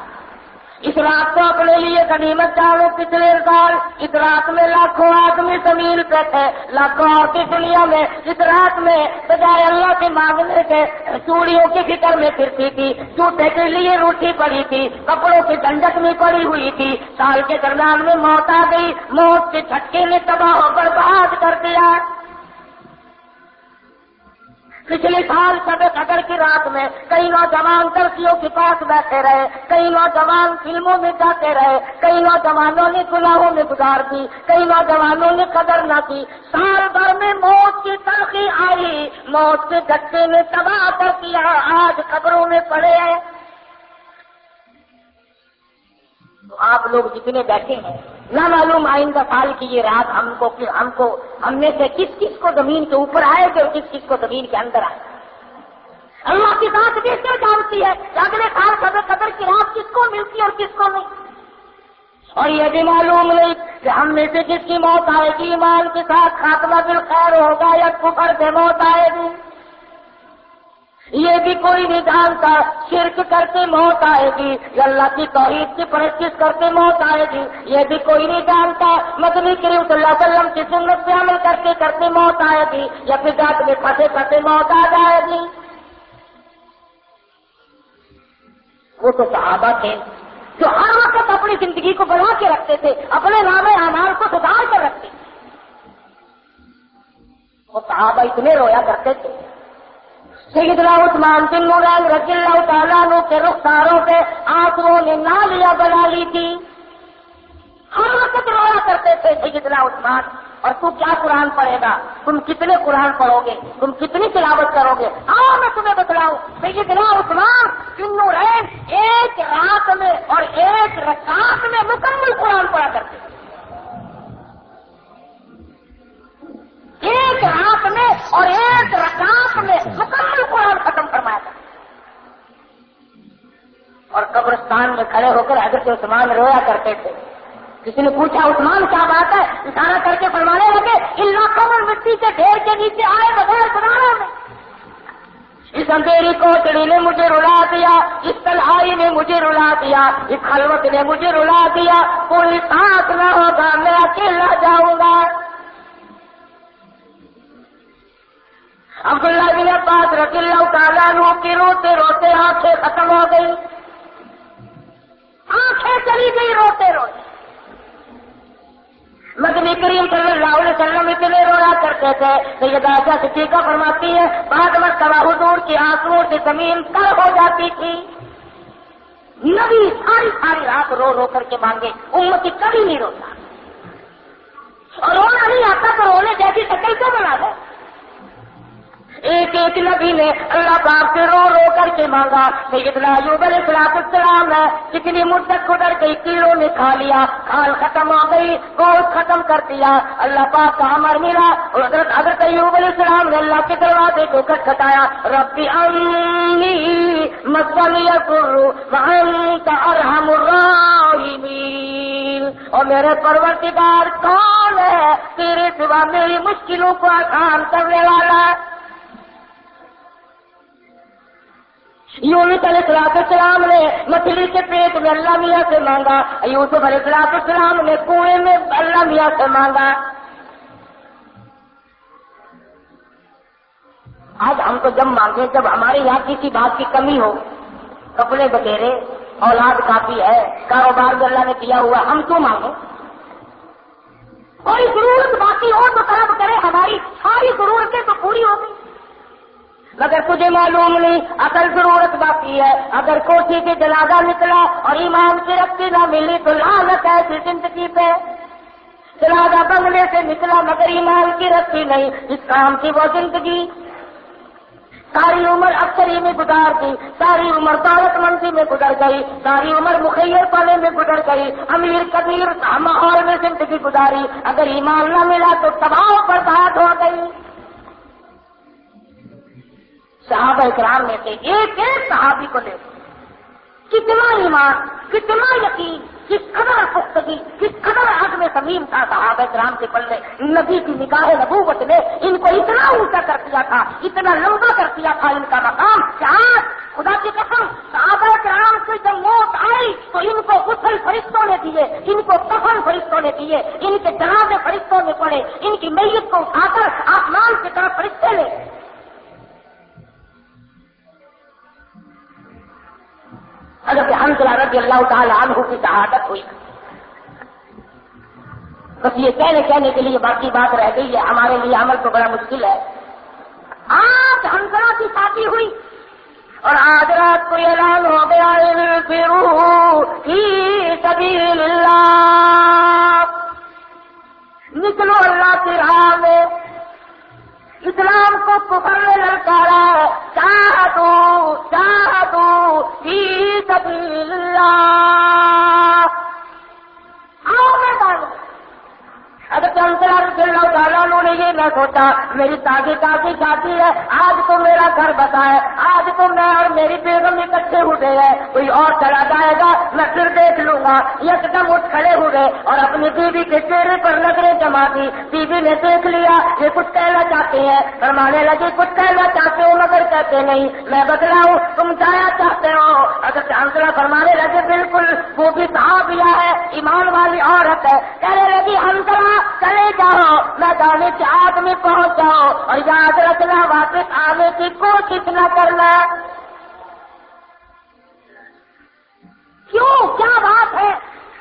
اس رات کو اپنے لیے غنیمت جانو. پچھلے سال اس رات میں لاکھوں آدمی زمین پہ تھے، لاکھوں کی دنیا میں اس رات میں بجائے اللہ کے مانگنے کے چوڑیوں کی فکر میں پھرتی تھی، جوتے کے لیے روٹھی پڑی تھی، کپڑوں کی دنڈک میں پڑی ہوئی تھی. سال کے درمیان میں موت آ گئی، موت کے جھٹکے نے تباہ و برباد کر دیا. پچھلے سال شب قدر کی رات میں کئی نوجوان درسیوں کے پاس بیٹھے رہے، کئی نوجوان فلموں میں جاتے رہے، کئی نوجوانوں نے گناہوں میں گزار دی، کئی نوجوانوں نے قدر نہ کی. سال بھر میں موت کی تلخی آئی، موت کے جھٹکے نے تباہ کر دیا. آج قبروں میں پڑے ہیں. تو آپ لوگ جتنے بیٹھے ہیں نہ معلوم آئندہ سال کی یہ رات ہم میں سے کس کس کو زمین کے اوپر آئے گی اور کس کس کو زمین کے اندر آئے. اللہ کی ذات کیسے جانتی ہے کہ اگلے سال شب قدر کی رات کس کو ملتی ہے اور کس کو نہیں. اور یہ بھی معلوم نہیں کہ ہم میں سے کس کی موت آئے گی ایمان کے ساتھ خاتمہ بالخیر ہوگا یا کفر سے موت آئے گی. یہ بھی کوئی نہیں جانتا شرک کر کے موت آئے گی یا اللہ کی توحید کی پرستش کر کے موت آئے گی. یہ بھی کوئی نہیں جانتا مدنی کریم صلی اللہ علیہ وسلم کی سنت پہ عمل کرتے موت آئے گی یا پھر جات میں پھنسے موت آ جائے گی. وہ تو صحابہ تھے جو ہر وقت اپنی زندگی کو بنا کے رکھتے تھے، اپنے نام اعمال کو سدھار کر رکھتے تھے. وہ صحابہ اتنے رویا کرتے تھے. سیدنا عثمان بن نورین رضی اللہ تعالیٰ عنہ کے رخساروں پہ آنسوؤں نے نالیاں بنا لی تھی. ہر وقت رویا کرتے تھے سیدنا عثمان. اور تو کیا قرآن پڑھے گا، تم کتنے قرآن پڑھو گے، تم کتنی تلاوت کرو گے. آؤ میں تمہیں بتلاؤں. سیدنا عثمان بن نورین ایک رات میں اور ایک رکعت میں مکمل قرآن پڑھا کرتے تھے. ایک رات میں اور ایک رکعت میں مکمل قرآن ختم فرمایا تھا. اور قبرستان میں کھڑے ہو کر حضرت عثمان رویا کرتے تھے. کسی نے پوچھا عثمان کیا بات ہے، اشارہ کر کے فرمانے لگے اللہ قبر مٹی کے ڈھیر کے نیچے آئے بغیر بنانا میں. اس اندھیری کوٹڑی نے مجھے رلا دیا، اس تنہائی نے مجھے رلا دیا، اس خلوت نے مجھے رلا دیا. کوئی ساتھ نہ ہوگا، میں اکیلا جاؤں گا. عبداللہ بن عباس رضی اللہ تعالیٰ عنہ کی روتے روتے آنکھیں ختم ہو گئی، آنکھیں چلی گئی روتے روتے. مدنی کریم صلی اللہ علیہ وسلم اتنے رویا کرتے تھے. سیدہ عائشہ صدیقہ فرماتی ہے بعد مرتبہ حضور کی آنسوؤں سے زمین تر ہو جاتی تھی. نبی ساری رات رو رو کر کے مانگے، امتی کبھی نہیں روتا. اور رونا نہیں آتا تو رونے جیسی شکل سے بنا ہے. ایک نبی نے اللہ پاک سے رو رو کر کے مانگا. سیدنا ایوب علیہ السلام ہے کتنی مدت گزر گئی، کیڑوں نے کھا لیا، کھال ختم ہو گئی، گوشت ختم کر دیا. اللہ پاک کا امر ملا. حضرت ایوب علیہ السلام نے اللہ کے دروازے کو کھٹکھٹایا. ربی انی مسنی الضر وانت ارحم الراحمین. اور میرے پروردگار کون ہے، تیرے سوا میری مشکلوں کو آسان کرنے والا. یونس علیہ السلام نے مچھلی کے پیٹ میں اللہ میاں سے مانگا، یوسف علیہ السلام نے کنویں میں اللہ میاں سے مانگا۔ آج ہم تو جب مانگے جب ہمارے یہاں کسی بات کی کمی ہو، کپڑے بٹیرے، اولاد کافی ہے، کاروبار بھی اللہ نے کیا ہوا، ہم کیوں مانگے؟ کوئی ضرورت باقی ہو تو طلب کرے، ہماری ساری ضرورتیں تو پوری ہو گئی، مگر تجھے معلوم نہیں اصل ضرورت باقی ہے۔ اگر کوٹھی سے جنازہ نکلا اور ایمان کی رسی نہ ملی تو لعنت ہے ایسی زندگی پہ۔ جنازہ بنگلے سے نکلا مگر ایمان کی رسی نہیں، اس کام کی وہ زندگی، ساری عمر افسری میں گزار دی، ساری عمر دولت مندی میں گزر گئی، ساری عمر مخیر پانے میں گزر گئی، امیر کبیر ماحول میں زندگی گزاری، اگر ایمان نہ ملا تو تباہ برباد ہو گئی۔ صحابہ کرام میں سے ایک ایک صحابی کو دیکھو، کتنا ایمان، کتنا یقین، کس قدر پختگی، کس قدر عزم صمیم تھا صحابہ کرام کے پلے۔ نبی کی نگاہ نبوت نے ان کو اتنا اونچا کر دیا تھا، اتنا لمبا کر دیا تھا ان کا مقام کہ آج خدا کی قسم صحابہ کرام سے جب موت آئی تو ان کو غسل فرشتوں نے دیے، ان کو کفن فرشتوں نے دیے، ان کے جنازے فرشتوں نے پڑے، ان کی میت کو اٹھا کر آسمان کی طرف فرشتے لے۔ حضرت حنظلہ رضی اللہ تعالی عنہ کی شہادت ہوئی، بس یہ کہنے کے لیے باقی بات رہ گئی ہے، ہمارے لیے عمل تو بڑا مشکل ہے۔ آج حنظلہ کی شادی ہوئی اور آج رات کو اعلان ہو گیا انفروا فی سبیل اللہ، نکلو اللہ کی راہ میں۔ اسلام کو کفر میں للکارا ہے، جاہدوا فی سبیل اللہ، آؤ میدان میں۔ حضرت حنظلہ رضی اللہ تعالیٰ عنہ نے یہ نہ سوچا میری تازی شادی ہے، آج تو میرا گھر بسا ہے، آج تو میں اور میری بیگم اکٹھے ہوئے ہیں، کوئی اور چلا جائے گا میں پھر دیکھ لوں گا۔ یکدم اٹھ کھڑے ہوئے اور اپنی بیوی کے چہرے پر نظریں جما دی۔ بیوی نے دیکھ لیا یہ کچھ کہنا چاہتے ہیں، فرمانے لگے کچھ کہنا چاہتے ہو مگر کہتے نہیں، میں بتلاؤں تم جایا چاہتے ہو؟ حضرت حنظلہ فرمانے لگے بالکل، وہ بھی صحابیہ ہے، ایمان والی عورت ہے۔ کہنے لگی حنظلہ چلے جاؤ، میدان جہاد میں پہنچ جاؤ اور یاد رکھنا واپس آنے کی کوشش نہ کرنا۔ کیوں؟ کیا بات ہے؟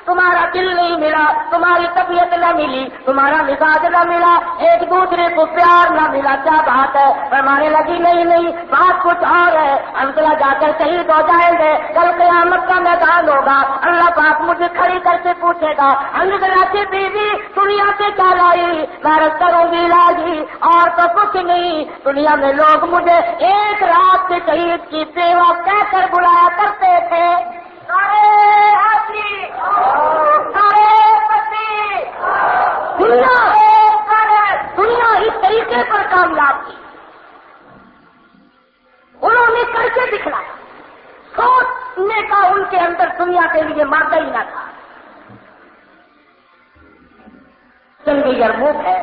تمہارا دل نہیں ملا، تمہاری طبیعت نہ ملی، تمہارا مزاج نہ ملا، ایک دوسرے کو پیار نہ ملا، کیا بات ہے؟ فرمانے لگی نہیں بات کچھ اور ہے، حنظلہ جا کر شہید ہو جائیں گے، کل قیامت کا میدان ہوگا، اللہ پاک مجھے کھڑی کر کے پوچھے گا حنظلہ کی بیوی دنیا سے کیا لائی؟ میں عرض کروں گی لاجی اور تو کچھ نہیں، دنیا میں لوگ مجھے ایک رات کے شہید کی سیوا کہہ کر بلایا کرتے تھے، دنیا اس طریقے پر کامیاب تھی، انہوں نے کر کے دکھلایا، سوچنے کا ان کے اندر دنیا کے لیے مادہ ہی نہ تھا۔ جنگ یرموک ہے،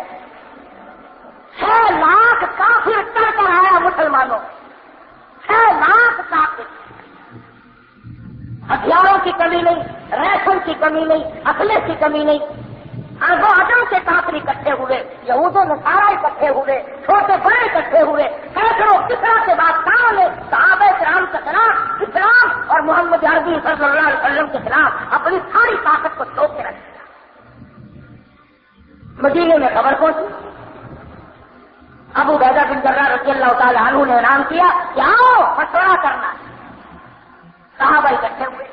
6 لاکھ کافر چڑھ کر آیا مسلمانوں، 6 لاکھ کافر، ہتھیاروں کی کمی نہیں، ریشن کی کمی نہیں، اسلحے کی کمی نہیں، ارب و عجم سے کافر اکٹھے ہوئے، یہود و نصارا اکٹھے ہوئے، چھوٹے بڑے اکٹھے ہوئے، سینکڑوں کسرا کے بادشاہوں نے صحابہ کرام کے خلاف، اسلام اور محمد عربی صلی اللہ علیہ وسلم کے خلاف اپنی ساری طاقت کو ٹوک کے رکھ دیا۔ مدینے میں خبر پہنچی، ابو عبیدہ بن جراح رضی اللہ تعالی عنہ نے اعلان کیا کہ آؤ مشورہ کرنا ہے۔ صحابہ اکٹھے ہوئے،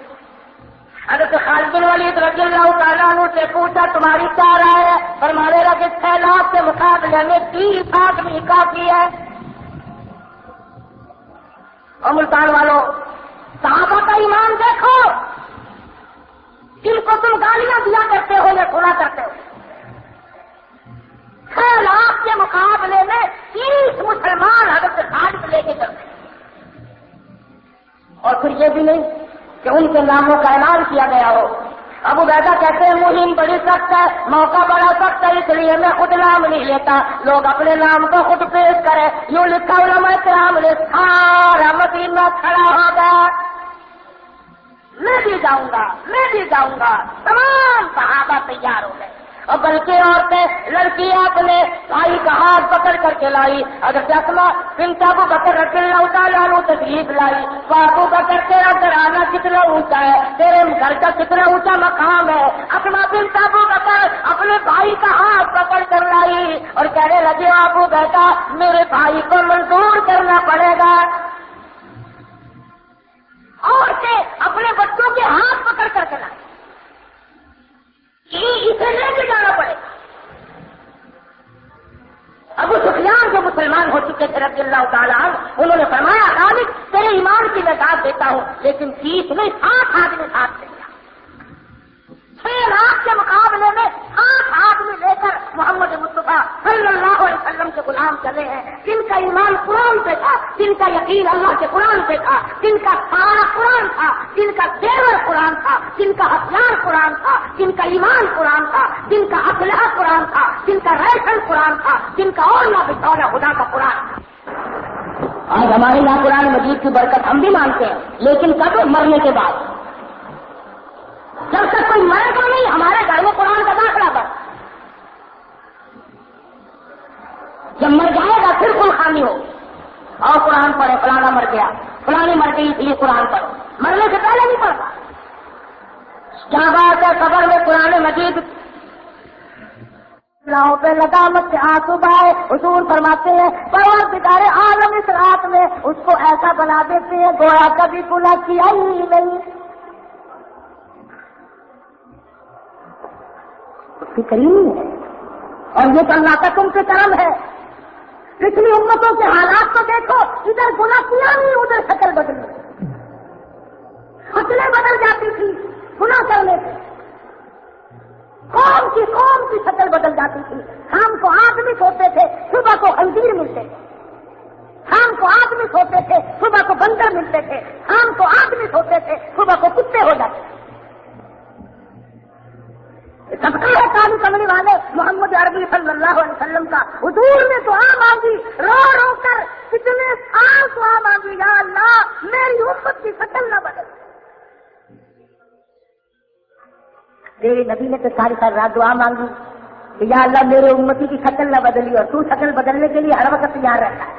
حضرت خالد بن ولید رضی اللہ تعالیٰ عنہ سے پوچھا تمہاری کیا رائے ہے؟ فرمانے لگے 6 لاکھ کے مقابلے میں 30 آدمی کافی ہے۔ اور ملتان والوں صحابہ کا ایمان دیکھو، جن کو تم گالیاں دیا کرتے ہو یا سنا کرتے ہو، 6 لاکھ کے مقابلے میں 30 مسلمان حضرت خالد لے کے چلتے، اور پھر یہ بھی نہیں کہ ان کے ناموں کا اعلان کیا گیا ہو۔ ابو عبیدہ کہتے ہیں مہم بڑی سخت ہے، موقع بڑا سخت ہے، اس لیے میں خود نام نہیں لیتا، لوگ اپنے نام کو خود پیش کرے۔ یوں لکھا علماء کرام نے سارا مدینہ میں کھڑا ہوگا، میں بھی جاؤں گا، میں بھی جاؤں گا۔ تمام صحابہ تیار ہو گئے، اور بلکہ عورتیں لڑکیاں اپنے بھائی کا ہاتھ پکڑ کر کے لائی۔ حضرت اسماء بنت ابو بکر رضی اللہ تعالیٰ عنہ تشریف لائی۔ ابو بکر تیرا گھرانہ کتنا اونچا ہے، تیرے گھر کا کتنا اونچا مقام ہے۔ اسماء بنت ابو بکر اپنے بھائی کا ہاتھ پکڑ کر لائی اور کہنے لگے ابو بیٹا میرے بھائی کو منظور کرنا پڑے گا۔ عورتیں اپنے بچوں کے ہاتھ پکڑ کر کے لائی، اسے لے کے جانا پڑے گا۔ ابو سفیان جو مسلمان ہو چکے تھے رضی اللہ تعالیٰ عنہ، انہوں نے فرمایا خالد تیرے ایمان کی میں داد دیتا ہوں، لیکن 30 میں 60 آدمی ساتھ لے گیا۔ 6 لاکھ کے مقابلے میں 60 آدمی لے کر محمد مصطفیٰ صلی اللہ علیہ وسلم کے غلام چلے ہیں، جن کا ایمان قرآن پہ تھا، جن کا یقین اللہ کے قرآن پہ تھا، جن کا سارا قرآن تھا، جن کا زیور قرآن تھا، جن کا ہتھیار قرآن تھا، جن کا ایمان قرآن تھا، جن کا اسلحہ قرآن تھا، جن کا ریشن قرآن تھا، جن کا اولا بطور خدا کا قرآن تھا۔ آج ہمارے یہاں قرآن مجید کی برکت ہم بھی مانتے ہیں، لیکن کب؟ مرنے کے بعد۔ جب تک کوئی مرے گا نہیں ہمارے گھر میں قرآن کا داخلہ بس، جب مر جائے گا پھر کل خانی ہو اور قرآن پڑھے فلانا مر گیا، فلانی مر گئی اس لیے قرآن پڑھو، مرنے سے پہلے نہیں پڑھتا۔ کیا بات ہے قبر میں قرآن مجید لاؤں پہ لگامت سے آنسو بہائے، حضور فرماتے ہیں پروردگار عالم اس رات میں اس کو ایسا بنا دیتے ہیں گویا کبھی گناہ کیا ہی نہیں۔ اس کی کریم ہے، اور یہ تو اللہ کا تم سے کرم ہے۔ پچھلی امتوں کے حالات کو دیکھو، ادھر گناہ کیا نہیں ادھر شکل بدلی، شکلیں بدل جاتی تھی گناہ کرنے سے، قوم کی شکل بدل جاتی تھی۔ شام کو آدمی سوتے تھے صبح کو خنزیر ملتے تھے، شام کو آدمی سوتے تھے صبح کو بندر ملتے تھے، شام کو آدمی سوتے تھے صبح کو کتے ہو جاتے تھے۔ صدقہ ہے کام کرنے والے محمد عربی صلی اللہ علیہ وسلم کا۔ حضور نے دعا مانگی رو رو کر، کتنے سال دعا مانگی، یا اللہ میری امت کی شکل نہ بدل۔ تیرے نبی نے تو ساری رات دعا مانگی کہ یا اللہ میرے امتی کی شکل نہ بدلی، اور تو شکل بدلنے کے لیے ہر وقت تیار رہتا ہے۔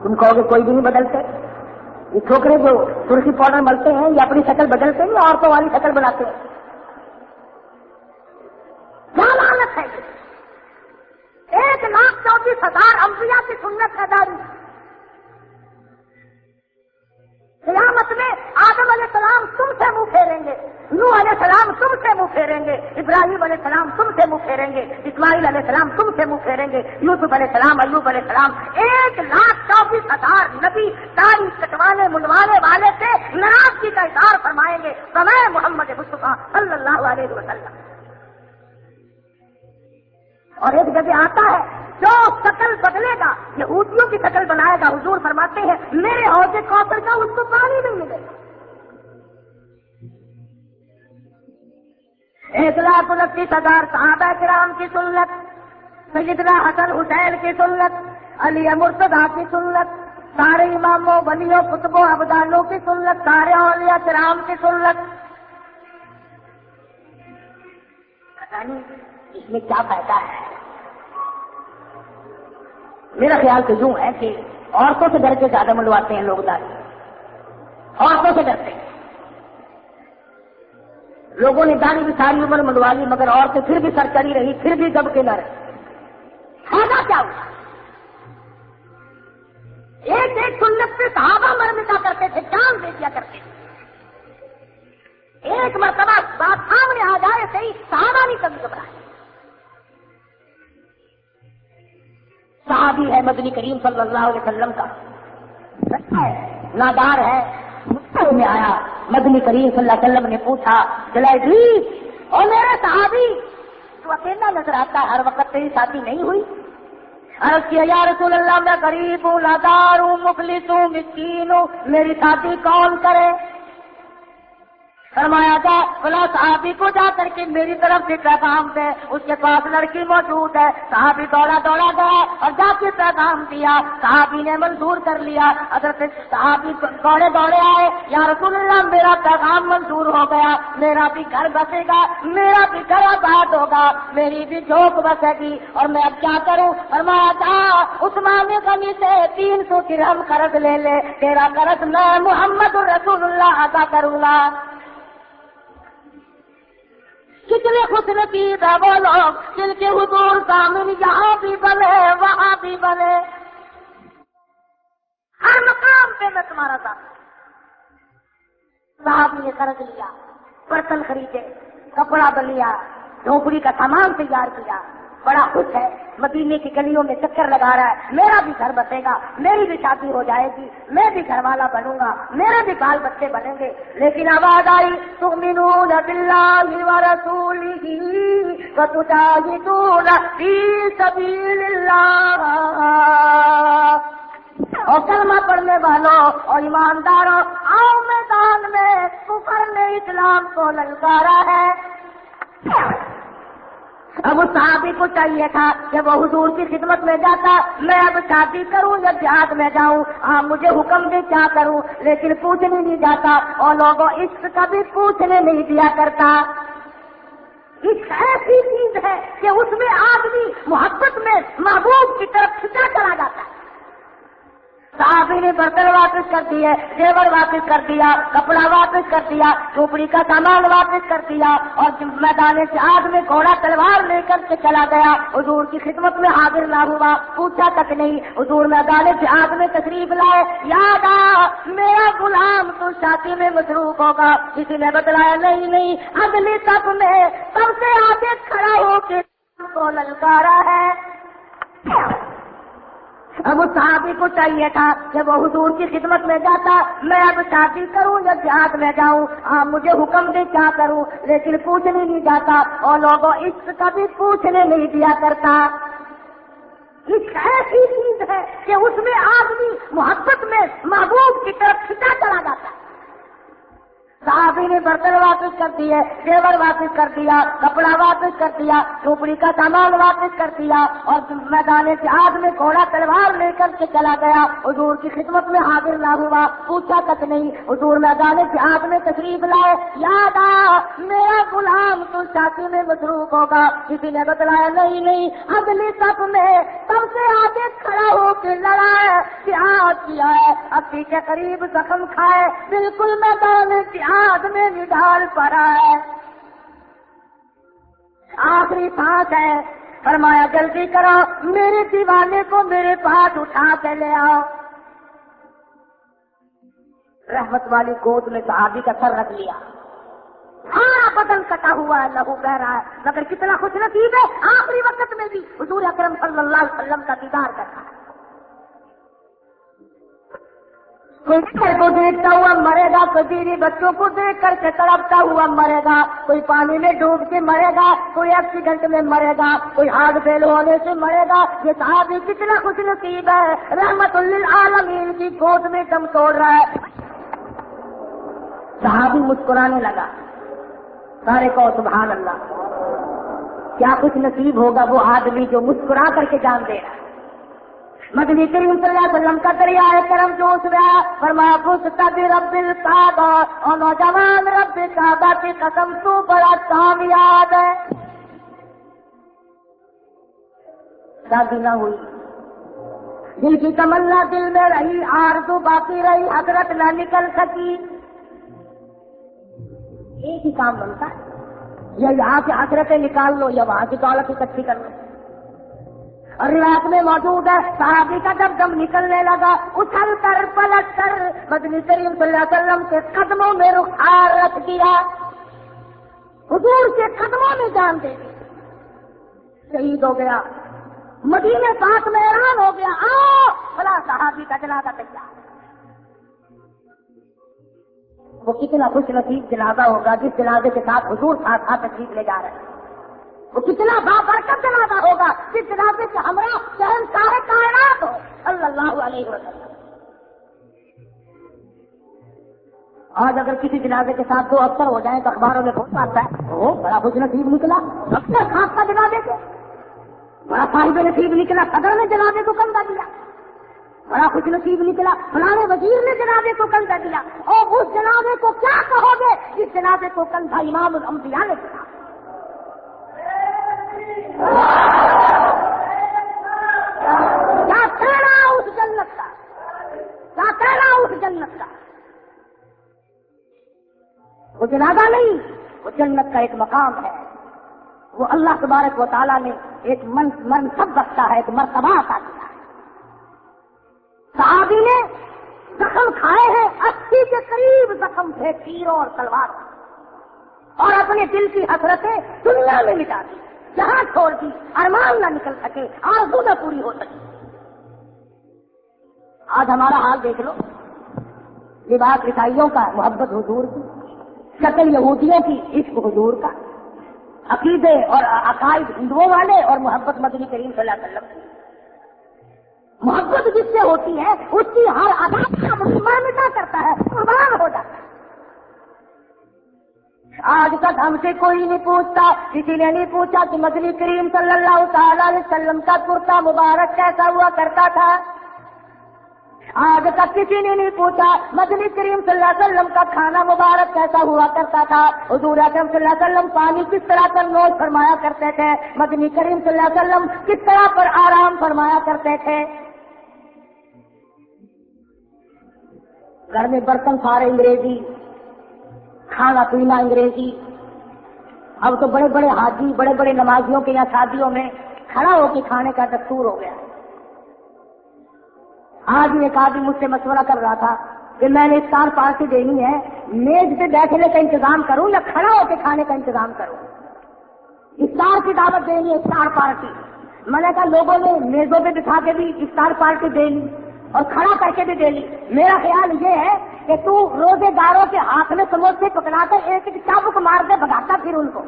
تم کہو گے کوئی بھی نہیں بدلتے، یہ چھوکرے جو تلسی پاؤڈر ملتے ہیں یہ اپنی شکل بدلتے ہیں، عورتوں والی شکل بناتے ہیں، کیا لعنت ہے یہ؟ 1,34,000 انبیاء کی سنت اداری۔ قیامت میں آدم علیہ السلام تم سے منہ پھیریں گے، نوح علیہ السلام تم سے منہ پھیریں گے، ابراہیم علیہ السلام تم سے منہ پھیریں گے، اسماعیل علیہ السلام تم سے منہ پھیریں گے، یوسف علیہ السلام، ایوب علیہ السلام، 1,24,000 نبی داڑھی کٹوانے منڈوانے والے سے ناراضگی کا اظہار فرمائیں گے سمے محمد مصطفیٰ صلی اللہ علیہ وسلم۔ اور ایک جگہ آتا ہے جو شکل بدلے گا یہودیوں کی شکل بنائے گا، حضور فرماتے ہیں میرے حوض کوثر کا اس کو پانی نہیں ملے گا۔ 1,29,000 صحابہ کرام کی سنت، سیدنا حسن حسین کی سنت، علی مرتضیٰ کی سنت، سارے اماموں ولیوں قطبوں ابدالوں کی سنت، سارے اولیاء کرام کی سنت۔ پتہ نہیں اس میں کیا فائدہ ہے؟ میرا خیال تو یوں ہے کہ عورتوں سے ڈر کے زیادہ منڈواتے ہیں لوگ داڑھی، عورتوں سے ڈرتے ہیں۔ لوگوں نے داڑھی بھی ساری عمر منڈوا لی مگر عورتیں پھر بھی سر چڑھی رہی، پھر بھی دب کے نہ رہی، فائدہ کیا ہوا؟ ایک ایک سنت پہ صحابہ مر مٹا کرتے تھے، جان دے دیا کرتے تھے۔ ایک مرتبہ بات سامنے آ جائے صحیح صحابہ نہیں کبھی گھبرائے۔ صحابی ہے مدنی کریم صلی اللہ علیہ وسلم کا، نادار ہے، مجھ میں آیا، مدنی کریم صلی اللہ علیہ وسلم نے پوچھا ادریس اور میرے صحابی تو اکیلا نظر آتا ہے، ہر وقت تیری ساتھی نہیں ہوئی؟ عرض کیا یا رسول اللہ میں غریب ہوں، نادار ہوں، مفلس ہوں، مسکین ہوں، میری ساتھی کون کرے؟ فرمایا تھا فلاں صحابی کو جا کر کے میری طرف سے پیغام دے، اس کے پاس لڑکی موجود ہے۔ صحابی دوڑا دوڑا گیا اور جا کے پیغام دیا، صحابی نے منظور کر لیا۔ حضرت صحابی دوڑے دوڑے آئے، یا رسول اللہ میرا پیغام منظور ہو گیا، میرا بھی گھر بسے گا، میرا بھی گھر آباد ہوگا، میری بھی جھوک بسے گی، اور میں اب کیا کروں؟ فرمایا تھا عثمان غنی سے 300 درہم قرض لے لے، تیرا قرض میں محمد رسول اللہ ادا کروں گا۔ کتنے خوش نصیب ہے وہ لوگ جن کے حضور سامنے یہاں بھی بنے وہاں بھی بنے، ہر مقام پہ میں تمہارا ساتھ۔ صاحب نے قرض لیا، برتن خریدے، کپڑا بلیا، جھونپڑی کا سامان تیار کیا، بڑا خوش ہے، مدینے کی گلیوں میں چکر لگا رہا ہے، میرا بھی گھر بسے گا، میری بھی شادی ہو جائے گی، میں بھی گھر والا بنوں گا، میرے بھی بال بچے بنیں گے۔ لیکن آواز آئی تؤمنون باللہ ورسولہ وتجاہدون فی سبیل اللہ، اور کلمہ پڑھنے والوں اور ایمانداروں آؤ میدان میں، کفر نے اسلام کو للکارا ہے۔ اب اس صحابی کو چاہیے تھا کہ وہ حضور کی خدمت میں جاتا، میں اب شادی کروں یا جہاد میں جاؤں، مجھے حکم دے کیا کروں، لیکن پوچھنے نہیں جاتا، اور لوگوں عشق کا بھی پوچھنے نہیں دیا کرتا۔ عشق ایسی چیز ہے کہ اس میں آدمی محبت میں محبوب کی طرف کھینچا چلا جاتا ہے۔ صحابی نے برتن واپس کر دیے، زیور واپس کر دیا، کپڑا واپس کر دیا، جھوپڑی کا سامان واپس کر دیا، اور میدان جہاد میں گھوڑا تلوار لے کر کے چلا گیا۔ حضور کی خدمت میں حاضر نہ ہوا، پوچھا تک نہیں۔ حضور میدان جہاد میں تشریف لائے، یاد آ میرا غلام تو شادی میں مصروف ہوگا۔ کسی نے بتلایا نہیں، اگلی صف میں سب سے آگے کھڑا ہو کے کو للکارا ہے۔ اب اس صحابی کو چاہیے تھا کہ وہ حضور کی خدمت میں جاتا، میں اب شادی کروں یا جہاد میں جاؤں، مجھے حکم دے کیا کروں، لیکن پوچھنے نہیں جاتا، اور لوگوں عشق کا بھی پوچھنے نہیں دیا کرتا۔ عشق ایسی چیز ہے کہ اس میں آدمی محبت میں محبوب کی طرف کھینچا چلا جاتا ہے۔ صحابی نے برتن واپس کر دیے، زیور واپس کر دیا، کپڑا واپس کر دیا، جھوپڑی کا سامان واپس کر دیا، اور میدان جہاد میں گھوڑا تلوار لے کر کے چلا گیا۔ حضور کی خدمت میں حاضر نہ ہوا، پوچھا تک نہیں۔ حضور میدان جہاد میں تشریف لائے، یاد آ میرا غلام تو شادی میں مصروف ہوگا۔ کسی نے بتلایا نہیں، اگلی صف میں سب سے آگے کھڑا ہو کے لڑا ہے، جہاد کیا ہے، اپنی کے قریب زخم کھائے، بالکل میدان جہاد میں نڈال پڑا ہے، آخری سانس ہے۔ فرمایا جلدی کرو، میرے دیوانے کو میرے پاس اٹھا کے لے آؤ۔ رحمت والی گود میں صحابی کا سر رکھ لیا، سارا بدن کٹا ہوا ہے، لہو بہ رہا ہے، مگر کتنا خوش نصیب ہے، آخری وقت میں بھی حضور اکرم صلی اللہ علیہ وسلم کا دیدار کرتا ہے۔ کوئی گھر کو دیکھتا ہوا مرے گا، کبھی بچوں کو دیکھ کر کے تڑپتا ہوا مرے گا، کوئی پانی میں ڈوب کے مرے گا، کوئی ایکسیڈنٹ میں مرے گا، کوئی ہارٹ فیل ہونے سے مرے گا۔ یہ صحابی کتنا خوش نصیب ہے، رحمت للعالمین کی گود میں دم توڑ رہا ہے۔ صحابی مسکرانے لگا، سارے کو سبحان اللہ، کیا خوش نصیب ہوگا وہ آدمی جو مسکرا کر کے جان دے رہا ہے۔ مدنی کریم صلی اللہ علیہ وسلم کا دریائے کرم جوش رہا، فرمایا پوچھتا بھی رب الکعبہ، اور نوجوان رب کعبہ کی قسم تو بڑا کامیاب ہے۔ شادی نہ ہوئی، دل کی تمنا دل میں رہی، آرزو باقی رہی، حضرت نہ نکل سکی۔ ایک ہی کام بنتا ہے، یا یہاں سے حضرتیں نکال لو یا وہاں کی دولت اکٹھی کر لو۔ اور روایت میں موجود ہے، صحابی کا جب دم نکلنے لگا، اچھل کر پلٹ کر مدنی کریم صلی اللہ علیہ وسلم کے قدموں میں رخسار رکھ دیا، حضور کے قدموں میں جان دے دی، شہید ہو گیا۔ مدینے پاک میں اعلان ہو گیا، آؤ فلاں صحابی کا جنازہ تیار۔ وہ کتنا خوش نصیب جنازہ ہوگا جس جنازے کے ساتھ حضور ساتھ تشریف لے جا رہے ہیں، وہ کتنا بابرکت جنازہ ہوگا جس جنازے سے ہمارا شہنشاہ کائنات ہو صلی اللہ علیہ وسلم۔ آج اگر کسی جنازے کے ساتھ 2 افسر ہو جائیں تو اخباروں میں بہت آتا ہے وہ بڑا خوش نصیب نکلا افسر خاص کا جنازے سے، بڑا صاحب نصیب نکلا صدر نے جنازے کو کندھا دیا، بڑا خوش نصیب نکلا فلانے وزیر نے جنازے کو کندھا دیا۔ اور اس جنازے کو کیا کہو گے جس جنازے کو کندھا امام الانبیاء نے دیا؟ کیا کہنا اس جنت کا، کیا کہنا اس جنت کا؟ وہ جنازہ نہیں، وہ جنت کا ایک مقام ہے، وہ اللہ تبارک و تعالیٰ نے ایک منصب بخشا ہے، ایک مرتبہ عطا کیا ہے۔ صحابی نے زخم کھائے ہیں 80 کے قریب زخم تھے تیروں اور تلوار، اور اپنے دل کی حسرتیں دنیا میں مٹا دی، جہاں چھوڑ دی، ارمان نہ نکل سکے، آرزو نہ پوری ہو سکی۔ آج ہمارا حال دیکھ لو، لباس عیسائیوں کا محبت حضور کی، شکل یہودیوں کی عشق حضور کا، عقیدے اور عقائد ہندوؤں والے اور محبت مدنی کریم صلی اللہ علیہ وسلم کی۔ محبت جس سے ہوتی ہے اس کی ہر ادا کا مطالبہ کرتا ہے، قربان ہو جاتا ہے۔ آج تک ہم سے کوئی نہیں پوچھتا، کسی نے نہیں پوچھا کہ مدنی کریم صلی اللہ تعالی علیہ وسلم کا کرتا مبارک کیسا ہوا کرتا تھا۔ آج تک کسی نے نہیں پوچھا مدنی کریم صلی اللہ علیہ وسلم کا کھانا مبارک کیسا ہوا کرتا تھا، حضور اکرم صلی اللہ علیہ وسلم پانی کس طرح پر نوش فرمایا کرتے تھے، مدنی کریم صلی اللہ علیہ وسلم کس طرح پر آرام فرمایا کرتے تھے۔ گھر میں برتن سارے انگریزی، کھانا پینا انگریزی۔ اب تو بڑے بڑے حاجی، بڑے بڑے نمازیوں کے یہاں شادیوں میں کھڑا ہو کے کھانے کا دستور ہو گیا۔ آج ایک آدمی مجھ سے مشورہ کر رہا تھا کہ میں نے افطار پارٹی دینی ہے، میز پہ بیٹھنے کا انتظام کروں یا کھڑا ہو کے کھانے کا انتظام کروں؟ افطار کی دعوت دینی ہے، افطار پارٹی۔ میں نے کہا لوگوں نے میزوں پہ بٹھا کے بھی افطار پارٹی دے لی اور کھڑا کر کے بھی دے لی۔ میرا خیال یہ ہے کہ تو روزے داروں کے ہاتھ میں سموسے پکڑا کر ایک ایک چابک مار دے، بھگاتا پھر ان کو،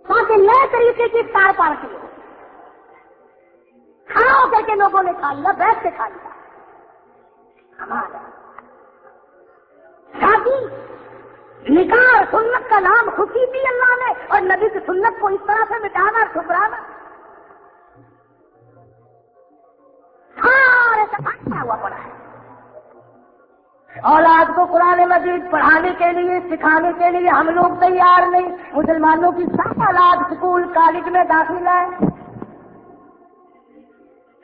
تاکہ نئے طریقے کی افطار پارٹی ہو۔ کھڑا ہو کر کے لوگوں نے کھا لیا، بیٹھ کے کھا لیا۔ ہمارا شادی نکاح اور سنت کا نام خوشی دی اللہ نے، اور نبی کی سنت کو اس طرح سے مٹانا اور ٹھکرانا، سارے سفایا ہوا پڑا ہے۔ اولاد کو قرآن مجید پڑھانے کے لیے، سکھانے کے لیے ہم لوگ تیار نہیں۔ مسلمانوں کی سب اولاد اسکول کالج میں داخل ہے،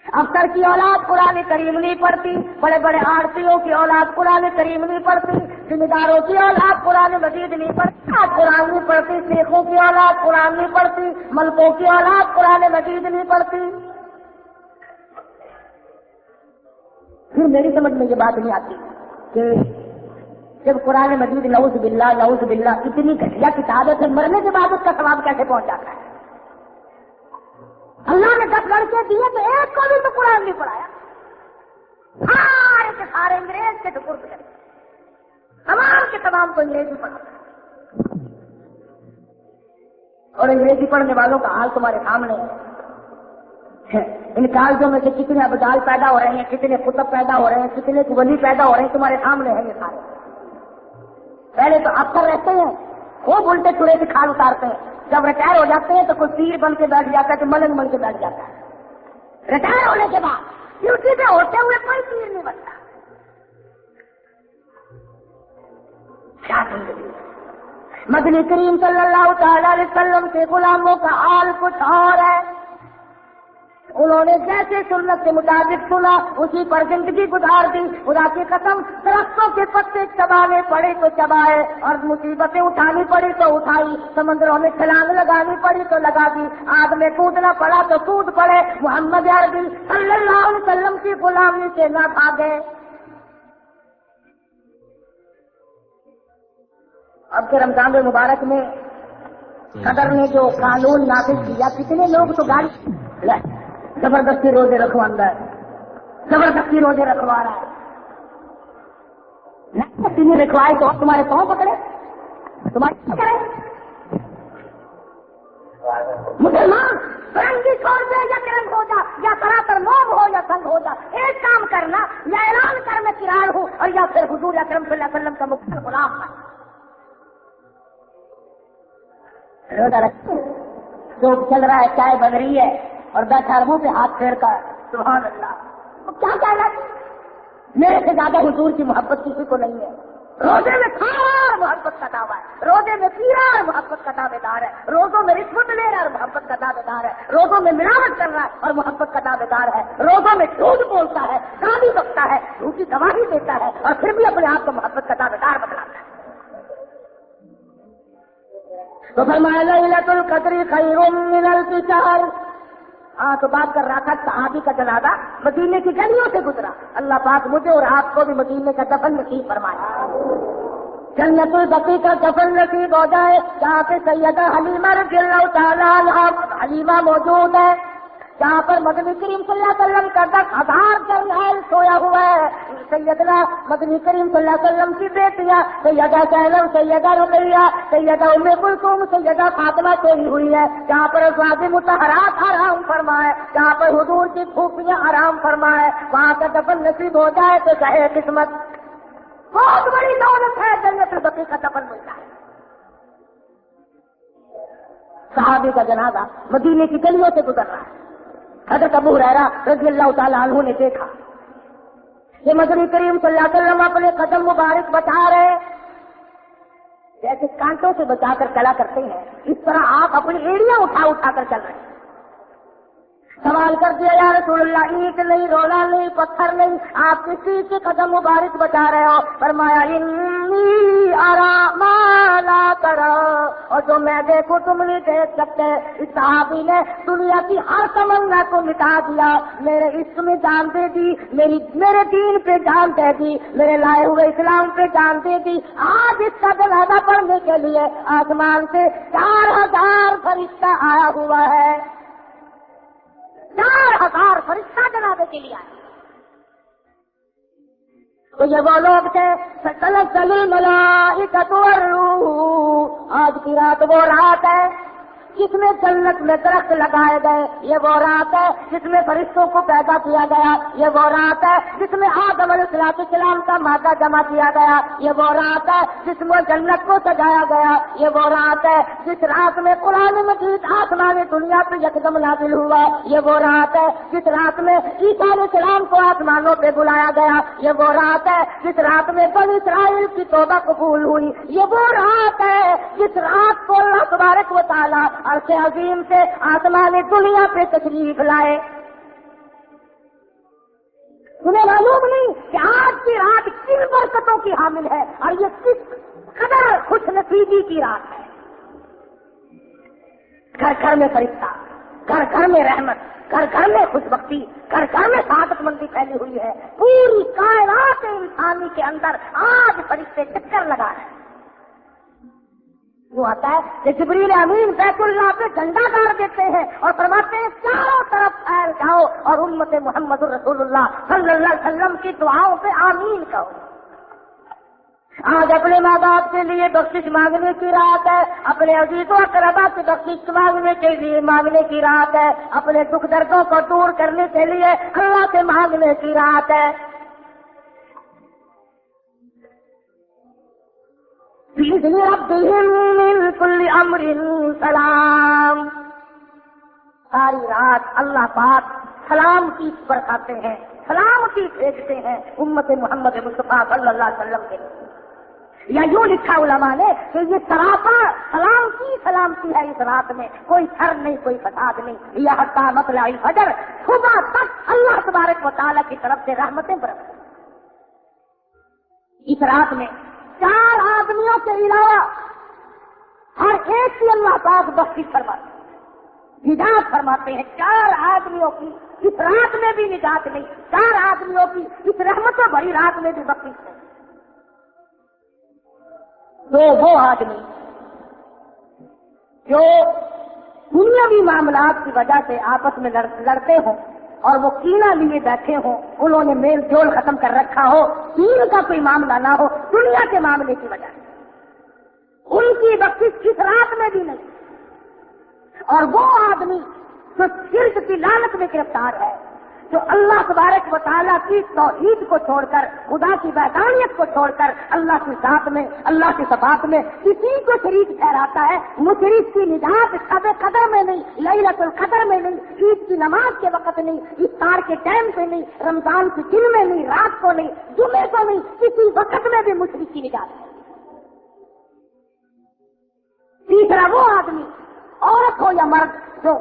افسر کی اولاد قرآن کریم نہیں پڑھتی، بڑے بڑے آڑتیوں کی اولاد قرآن کریم نہیں پڑھتی، ذمہ داروں کی اولاد قرآن مجید نہیں پڑھتی، قرآن نہیں پڑھتی، شیخوں کی اولاد قرآن نہیں پڑھتی، ملکوں کی اولاد قرآن مجید نہیں پڑھتی۔ پھر میری سمجھ میں یہ بات نہیں آتی کہ جب قرآن مجید نعوذ باللہ اتنی گھٹیا کتاب ہے، پھر مرنے کے بعد اس کا ثواب کیسے پہنچ جاتا ہے؟ اللہ نے 10 لڑکے دیے تو ایک کو بھی تو قرآن نہیں پڑھایا، سارے کے سارے انگریز کے سپرد کر، تمام کے تمام کو انگریزی پڑھا، اور انگریزی پڑھنے والوں کا حال تمہارے سامنے ہے۔ ان کالجوں میں سے کتنے ابدال پیدا ہو رہے ہیں، کتنے قطب پیدا ہو رہے ہیں، کتنے ولی پیدا ہو رہے ہیں، تمہارے سامنے ہیں یہ سارے۔ پہلے تو افسر رہتے ہیں، خوب الٹے چڑے سے کھال اتارتے ہیں، جب ریٹائر ہو جاتے ہیں تو کوئی پیر بن کے بیٹھ جاتا ہے، تو ملنگ بن کے بیٹھ جاتا ہے۔ ریٹائر ہونے کے بعد ڈیوٹی پہ ہوتے ہوئے کوئی پیر نہیں بنتا۔ کیا زندگی! مدنی کریم صلی اللہ تعالی علیہ وسلم کے غلاموں کا حال کچھ اور ہے۔ انہوں نے جیسے سنت کے مطابق سنا اسی پر زندگی گزار دی۔ خدا کی قسم، درختوں کے پتے چبانے پڑے تو چبائے، اور مصیبتیں اٹھانی پڑی تو اٹھائی، سمندروں میں چھلانگ لگانی پڑی تو لگا دی، آگ میں کودنا پڑا تو کود پڑے۔ محمد عربی صلی اللہ علیہ وسلم کی غلامی سے نہ بھاگے۔ اب کے رمضان المبارک میں صدر نے جو قانون نافذ کیا، کتنے لوگ تو گاڑی زبردستی روزے رکھوانا ہے، زبردستی روزے رکھوا رہا ہے۔ تمہیں رکھوائے تو تمہارے پاؤں پکڑے، تمہارے پکڑے۔ مسلمان فرنگی چھوڑ دے یا کرنگ ہو جا، یا سراتر موم ہو یا تنگ ہو جا، ایک کام کرنا، یا اعلان کر میں کرار ہوں، اور یا پھر حضور اکرم صلی اللہ علیہ وسلم کا مختار غلام ہے۔ روزہ رکھتے جو چل رہا ہے، چائے بن رہی ہے اور بیٹھا منہ پہ ہاتھ پھیر کر سبحان اللہ، کیا کہنا؟ میرے سے زیادہ حضور کی محبت کسی کو نہیں ہے۔ روزے میں کھانا اور محبت کا دعویٰ ہے، روزے میں پینا اور محبت کا دعوے دار ہے، روزوں میں رشوت لے رہا اور محبت کا دعوے دار ہے، روزوں میں ملاوٹ کر رہا ہے اور محبت کا دعوے دار ہے، روزوں میں جھوٹ بولتا ہے، گالی بکتا ہے، جھوٹی گواہی دیتا ہے اور پھر بھی اپنے آپ کو محبت کا دعوے دار بتلاتا ہے۔ تو فرمایا لیلۃ القدر خیر من الف شہر۔ ہاں تو بات کر رہا تھا صحابی کا جنازہ مدینے کی گلیوں سے گزرا، اللہ پاک مجھے اور آپ کو بھی مدینے کا دفن نصیب فرمایا، جنت البقیع کا دفن نصیب ہو جائے جہاں پہ سیدہ حلیمہ رضی اللہ تعالیٰ عنہا حلیمہ موجود ہے، جہاں پر مدنی کریم صلی اللہ علیہ وسلم کا 10,000 جرنیل سویا ہوا ہے، سیدنا مدنی کریم صلی اللہ علیہ وسلم کی بیٹیاں سیدہ زینب، سیدہ رقیہ، سیدہ ام کلثوم، سیدہ فاطمہ سوئی ہوئی ہے، جہاں پر ازواج مطہرات آرام فرمائے، جہاں پر حضور کی پھوپھیاں آرام فرمائے، وہاں کا دفن نصیب ہو جائے تو چاہے قسمت، بہت بڑی دولت ہے جنت البقیع کا دفن مل جائے۔ صحابی کا جنازہ مدینے کی گلیوں سے گزر رہا ہے، حضرت ابو ہریرہ رضی اللہ تعالیٰ عنہ نے دیکھا کہ مدنی کریم صلی اللہ علیہ وسلم اپنے قدم مبارک بچا رہے، جیسے کانٹوں سے بچا کر چلا کرتے ہیں اس طرح آپ اپنی ایڑیاں اٹھا اٹھا کر چل رہے ہیں۔ سوال کر دیا یا رسول اللہ، اینٹ نہیں، رولا نہیں، پتھر نہیں، آپ کسی کے قدم مبارک بچا رہے ہو؟ فرمایا انی ارا ما لا ترى، اور جو میں دیکھوں تم نہیں دیکھ سکتے۔ اس صحابی نے دنیا کی ہر تمنا کو مٹا دیا، میرے عشق میں جان دے دی، میرے دین پہ جان دے دی، میرے لائے ہوئے اسلام پہ جان دے دی۔ آج اس کا جنازہ پڑھنے کے لیے آسمان سے 4,000 فرشتہ آیا ہوا ہے، 4,000 فرشتہ جنازے کے لیے آئے۔ تو یہ وہ لوگ تھے تنزل الملائکۃ والروح، آج کی رات وہ رات ہے جس میں جنت میں درخت لگائے گئے، یہ وہ رات ہے جس میں فرشتوں کو پیدا کیا گیا، یہ وہ رات ہے جس میں آدم علیہ السلام کا مادہ جمع کیا گیا، یہ وہ رات ہے جس میں جنت کو سجایا گیا، یہ وہ رات ہے جس رات میں قرآن مجید آسمانی دنیا پہ یکدم نازل ہوا، یہ وہ رات ہے جس رات میں عیسیٰ علیہ السلام کو آسمانوں پہ بلایا گیا، یہ وہ رات ہے جس رات میں بنی اسرائیل کی توبہ قبول ہوئی، یہ وہ رات ہے جس رات کو اللہ تبارک و تعالیٰ عرش عظیم سے آسمانی دنیا پہ تشریف لائے۔ تمہیں معلوم نہیں کہ آج کی رات کن برکتوں کی حامل ہے اور یہ کس قدر خوش نصیبی کی رات ہے۔ گھر گھر میں فرشتہ، گھر گھر میں رحمت، گھر گھر میں خوش بختی، گھر گھر میں سعادت مندی پھیلی ہوئی ہے۔ پوری کائنات انسانی کے اندر آج فرشتے چکر لگا رہے ہیں۔ وہ آتا ہے کہ جبریل امین بیت اللہ پہ جھنڈا گاڑ دیتے ہیں اور فرماتے ہیں چاروں طرف پھیل جاؤ اور امت محمد رسول اللہ صلی اللہ علیہ وسلم کی دعاؤں پہ آمین کہو۔ آج اپنے ماں باپ کے لیے بخشش مانگنے کی رات ہے، اپنے عزیز و اقربا سے بخشش مانگنے کی رات ہے، اپنے دکھ دردوں کو دور کرنے کے لیے اللہ سے مانگنے کی رات ہے۔ من كل امر سلام، ساری رات اللہ پاک سلام کی برکاتے ہیں، سلام کی بھیجتے ہیں امت محمد مصطفیٰ صلی اللہ علیہ وسلم کے لیے۔ یا یوں لکھا علماء نے کہ یہ سراپا سلام کی سلامتی ہے، اس رات میں کوئی شر نہیں، کوئی فساد نہیں، یہ حتی مطلع الفجر، صبح تک اللہ تبارک و تعالیٰ کی طرف سے رحمتیں برسیں۔ اس رات میں 4 آدمیوں کے علاوہ ہر ایک کی اللہ پاک بخشش فرماتے ہیں، نجات فرماتے ہیں۔ 4 آدمیوں کی اس رات میں بھی نجات نہیں، 4 آدمیوں کی اس رحمتوں بھری رات میں بھی بخشش نہیں۔ تو وہ آدمی جو دنیاوی معاملات کی وجہ سے آپس میں لڑتے ہوں اور وہ کینہ لیے بیٹھے ہوں، انہوں نے میل جول ختم کر رکھا ہو، دین کا کوئی معاملہ نہ ہو، دنیا کے معاملے کی وجہ سے ان کی بخشش کس رات میں بھی نہیں۔ اور وہ آدمی جو شرک کی لعنت میں گرفتار ہے، جو اللہ تبارک و تعالیٰ کی توحید کو چھوڑ کر، خدا کی وحدانیت کو چھوڑ کر اللہ کی ذات میں، اللہ کی صفات میں کسی کو شریک ٹھہراتا ہے، مشرک کی نجات شب قدر میں نہیں، لیلۃ القدر میں نہیں، عید کی نماز کے وقت نہیں، افطار کے ٹائم پہ نہیں، رمضان کے دن میں نہیں، رات کو نہیں، جمعے کو نہیں، کسی وقت میں بھی مشرک کی نجات ہے۔ تیسرا وہ آدمی، عورت ہو یا مرد، جو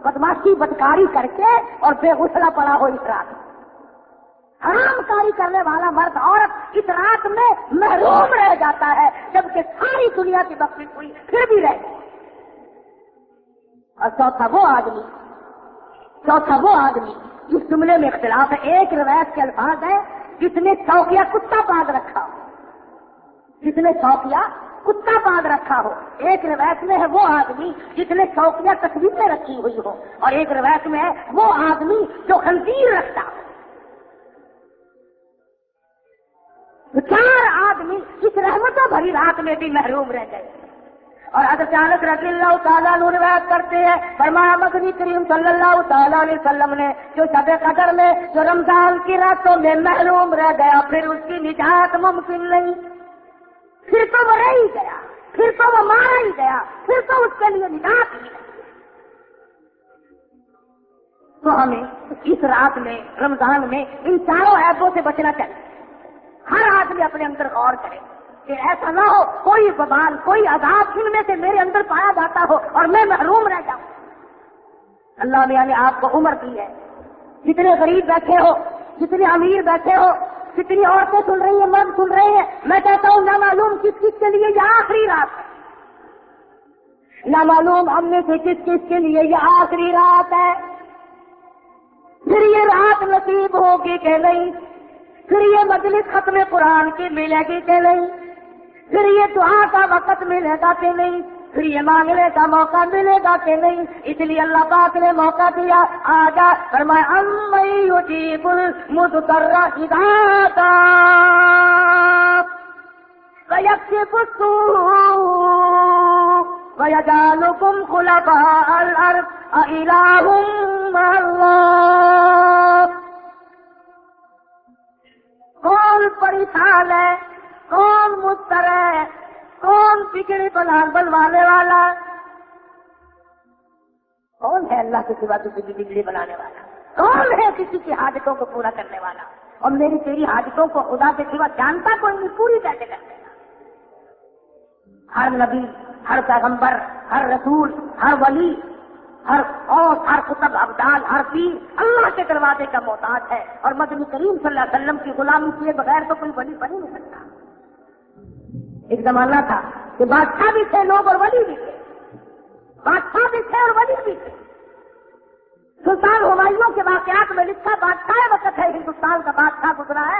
بدماشی بدکاری کر کے اور بے غسلہ پڑا ہو اس رات، حرام کاری کرنے والا مرد عورت اس رات میں محروم رہ جاتا ہے، جبکہ ساری دنیا کی بخشش ہوئی پھر بھی رہ گئی۔ اور چوتھا وہ آدمی جس جملے میں اختلاف ہے، ایک روایت کے الفاظ ہے جس نے چوکیا کتا باندھ رکھا ہو، جس نے چوکیا کتا باندھ رکھا ہو، ایک روایت میں ہے وہ آدمی جس نے چوکیاں تصویریں رکھی ہوئی ہو، اور ایک روایت میں ہے وہ آدمی جو خنزیر رکھتا ہو۔ چار آدمی اس رحمتوں بھری رات میں بھی محروم رہ گئے۔ اور حضرت انس رضی اللہ تعالیٰ عنہ روایت کرتے ہیں، فرمایا مدنی کریم صلی اللہ تعالیٰ علیہ وسلم نے جو شب قدر میں، جو رمضان کی راتوں میں محروم رہ گیا، پھر اس کی نجات ممکن نہیں، پھر تو وہ رہ ہی گیا، پھر تو وہ مارا ہی گیا، پھر تو اس کے لیے نجات ہی نہیں۔ تو ہمیں اس رات میں، رمضان میں، ان چاروں عیبوں سے بچنا چاہیے۔ ہر آدمی اپنے اندر غور کرے کہ ایسا نہ ہو کوئی وبال، کوئی عذاب ان میں سے میرے اندر پایا جاتا ہو اور میں محروم رہ جاؤں۔ اللہ میاں نے آپ کو عمر دی ہے، جتنے غریب بیٹھے ہو، جتنے امیر بیٹھے ہو، کتنی عورتیں سن رہی ہیں، مرد سن رہے ہیں، میں کہتا ہوں نہ معلوم کس کس کے لیے یہ آخری رات ہے، نہ معلوم ہم میں سے کس کس کے لیے یہ آخری رات ہے۔ پھر یہ رات نصیب ہوگی کہ نہیں، پھر یہ مجلس ختم قرآن کی ملے گی کہ نہیں، پھر یہ دعا کا وقت ملے گا کہ نہیں، پھر یہ مانگنے کا موقع ملے گا کہ نہیں۔ اس لیے اللہ پاک نے موقع دیا، آجا فرمایا امن یجیب المضطر اذا دعا ویکشف السوء ویجعلکم خلفاء الارض اإلہ مع اللہ۔ کون پریشان ہے، کون مضطر ہے، کون بگڑی بنوانے والا، کون ہے اللہ کے سوا کسی کی بگڑی بنانے والا، کون ہے کسی کی حاجتوں کو پورا کرنے والا؟ اور میری تیری حاجتوں کو خدا کے سوا جانتا کوئی نہیں، پوری کیسے کر دے گا؟ ہر نبی، ہر پیغمبر، ہر رسول، ہر ولی، ہر اور ہر قطب ابدال، ہر پیر اللہ کے دروازے کا محتاج ہے، اور مدنی کریم صلی اللہ علیہ وسلم کی غلامی کیے بغیر تو کوئی ولی بن ہی نہیں سکتا۔ ایک زمانہ تھا کہ بادشاہ بھی تھے لوگ اور ولی بھی تھے، بادشاہ بھی تھے اور ولی بھی تھے۔ سلطان ہمایوں کے واقعات میں لکھا، بادشاہ وقت ہے ہندوستان کا، بادشاہ گزرا ہے،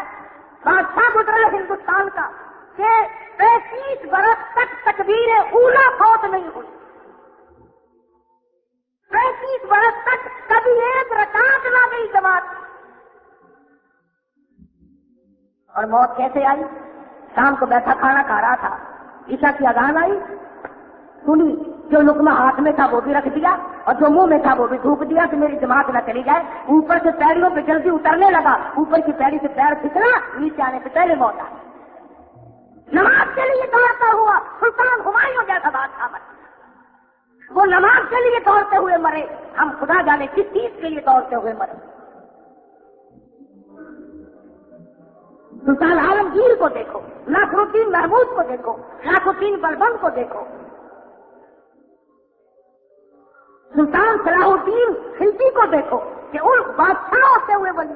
بادشاہ گزرا ہے ہندوستان کا کہ 35 برس تک تکبیر اولیٰ فوت نہیں ہوئی، 35 برس تک کبھی ایک رکعت نہ گئی جماعت۔ اور موت کیسے آئی؟ شام کو بیٹھا کھانا کھا رہا تھا، عشاء کی اذان آئی، سنی، جو لقمہ ہاتھ میں تھا وہ بھی رکھ دیا اور جو منہ میں تھا وہ بھی تھوک دیا کہ میری جماعت نہ چلی جائے۔ اوپر سے پیڑیوں پہ جلدی اترنے لگا، اوپر کی پیڑی سے پیر پھسلا، نیچے آنے سے پہلے موت آئی۔ نماز کے لیے دوڑتا ہوا سلطان ہمایوں جیسا بادشاہ بنا، وہ نماز کے لیے دوڑتے ہوئے مرے، ہم خدا جانے کس چیز کے لیے دوڑتے ہوئے مرے۔ سلطان عالمگیر کو دیکھو، ناصر الدین محمود کو دیکھو، ناصر الدین بلبن کو دیکھو، سلطان صلاح الدین خلجی کو دیکھو کہ ان بادشاہ ہوتے ہوئے بنی،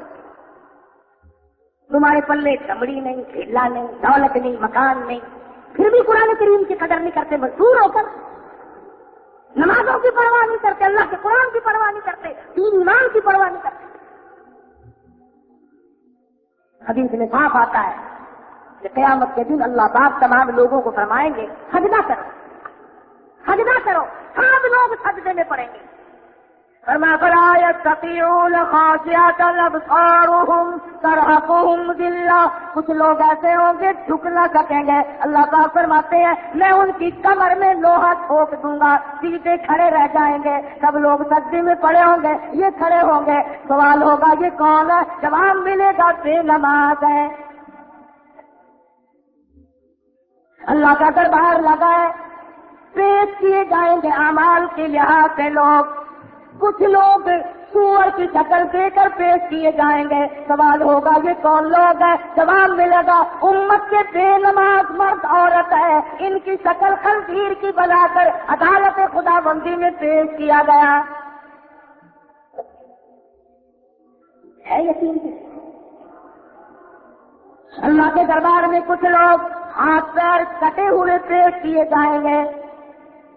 تمہارے پلے چمڑی نہیں، کھیلا نہیں، دولت نہیں، مکان نہیں، پھر بھی قرآن کریم کی قدر نہیں کرتے، مزدور ہو کر نمازوں کی پرواہ نہیں کرتے، اللہ کے قرآن کی پرواہ نہیں کرتے، دین ایمان کی پرواہ نہیں کرتے۔ حدیث میں صاف آتا ہے کہ قیامت کے دن اللہ پاک تمام لوگوں کو فرمائیں گے سجدہ کرو، سجدہ کرو، سب لوگ سجدے میں پڑیں گے، فما فلا يستطيعون خاشعة أبصارهم ترهقهم ذلة. کچھ لوگ ایسے ہوں گے جھک نہ سکیں گے. اللہ پاک فرماتے ہیں میں ان کی کمر میں لوہا ٹھوک دوں گا, سیدھے کھڑے رہ جائیں گے. سب لوگ سجدے میں پڑے ہوں گے, یہ کھڑے ہوں گے. سوال ہوگا یہ کون ہے؟ جواب ملے گا بے نماز ہے. اللہ کا دربار لگا ہے, پیش کیے جائیں گے اعمال کے لحاظ سے لوگ. کچھ لوگ سور کی شکل دے کر پیش کیے جائیں گے. سوال ہوگا یہ کون لوگ ہے؟ جواب ملے گا امت کے بے نماز مرد عورت ہے. ان کی شکل خنزیر کی بنا کر عدالت خدا بندی میں پیش کیا گیا ہے. یقین اللہ کے دربار میں کچھ لوگ ہاتھ پیر کٹے ہوئے پیش کیے جائیں گے.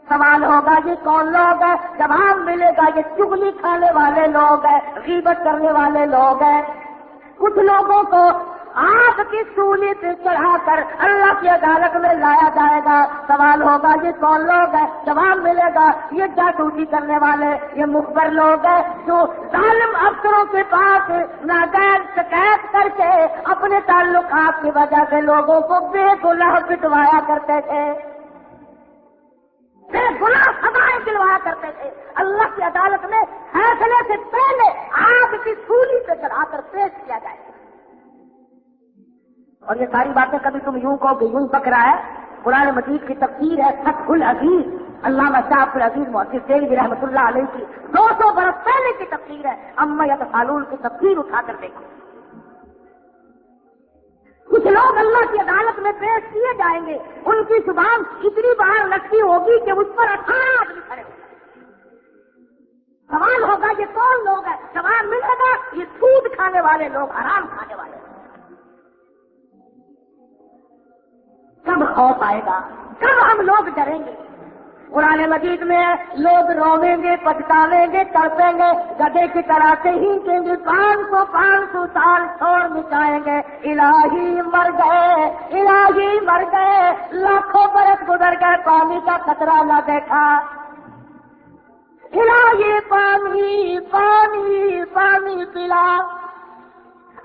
سوال ہوگا یہ کون لوگ ہے؟ جواب ملے گا یہ چغلی کھانے والے لوگ ہیں, غیبت کرنے والے لوگ ہیں. کچھ لوگوں کو آگ کی سولی پہ چڑھا کر اللہ کی عدالت میں لایا جائے گا. سوال ہوگا یہ کون لوگ ہے؟ جواب ملے گا یہ جاسوسی کرنے والے, یہ مخبر لوگ ہیں جو ظالم افسروں کے پاس ناجائز شکایت کر کے اپنے تعلقات کی وجہ سے لوگوں کو بے گناہ پٹوایا کرتے تھے, بے گناہ سزائیں دلوایا کرتے تھے. اللہ کی عدالت میں فیصلے سے پہلے آگ کی سولی پہ چڑھا کر پیش کیا جائے گا. اور یہ ساری باتیں کبھی تم یوں کہو کہ یوں پکڑا ہے. قرآن مجید کی تفسیر ہے فتح العزیز, علامہ شاہ عبد العزیز محدث دہلوی رحمۃ اللہ علیہ کی 200 برس پہلے کی تفسیر ہے. اما یتساءلون کی تفسیر اٹھا کر دیکھو. کچھ لوگ اللہ کی عدالت میں پیش کیے جائیں گے, ان کی زبان اتنی باہر لگتی ہوگی کہ اس پر 18 آدمی کھڑے ہوں گے. سوال ہوگا یہ کون لوگ ہیں؟ جواب ملے گا یہ سود کھانے والے لوگ, حرام کھانے والے لوگ. کب خوف آئے گا؟ کب ہم لوگ ڈریں گے؟ قرآن مجید میں لوگ رویں گے, پچھتاویں گے, تڑپیں گے, گدے کی طرح سے ہی کہیں گے 500 سال چھوڑ مٹائیں گے. الہی مر گئے, الہی مر گئے, لاکھوں برس گزر گئے, پانی کا قطرہ نہ دیکھا. الہی پانی پانی پانی پلا.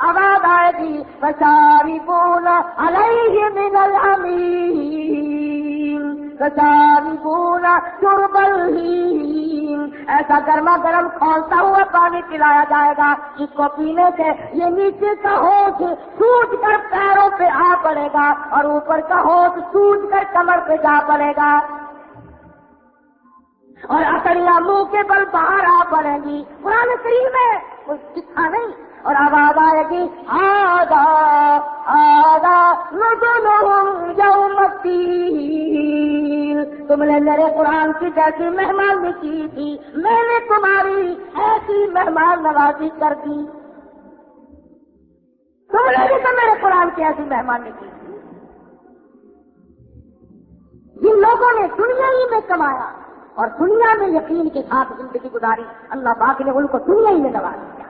آواز آئے گی فشاربون علیہ من الحمیم فشاربون شرب الہیم. ایسا گرما گرم کھولتا ہوا پانی پلایا جائے گا جس کو پینے سے یہ نیچے کا ہوش سوج کر پیروں پہ آ پڑے گا اور اوپر کا ہوش سوج کر کمر پہ جا پڑے گا اور اکڑیاں منہ کے بل باہر آ پڑیں گی. قرآن کریم میں کوئی سکھا نہیں. اور آواز آئے گی آدھا آدھا نزلہم یوم الدین. تم نے میرے قرآن کی جیسی مہمانی کی تھی, میں نے تمہاری ایسی مہمان نوازی کر دی. تم نے بھی تو میرے قرآن کی ایسی مہمانی کی تھی. جن لوگوں نے دنیا ہی میں کمایا اور دنیا میں یقین کے ساتھ زندگی گزاری, اللہ پاک نے ان کو دنیا ہی میں نواز دیا.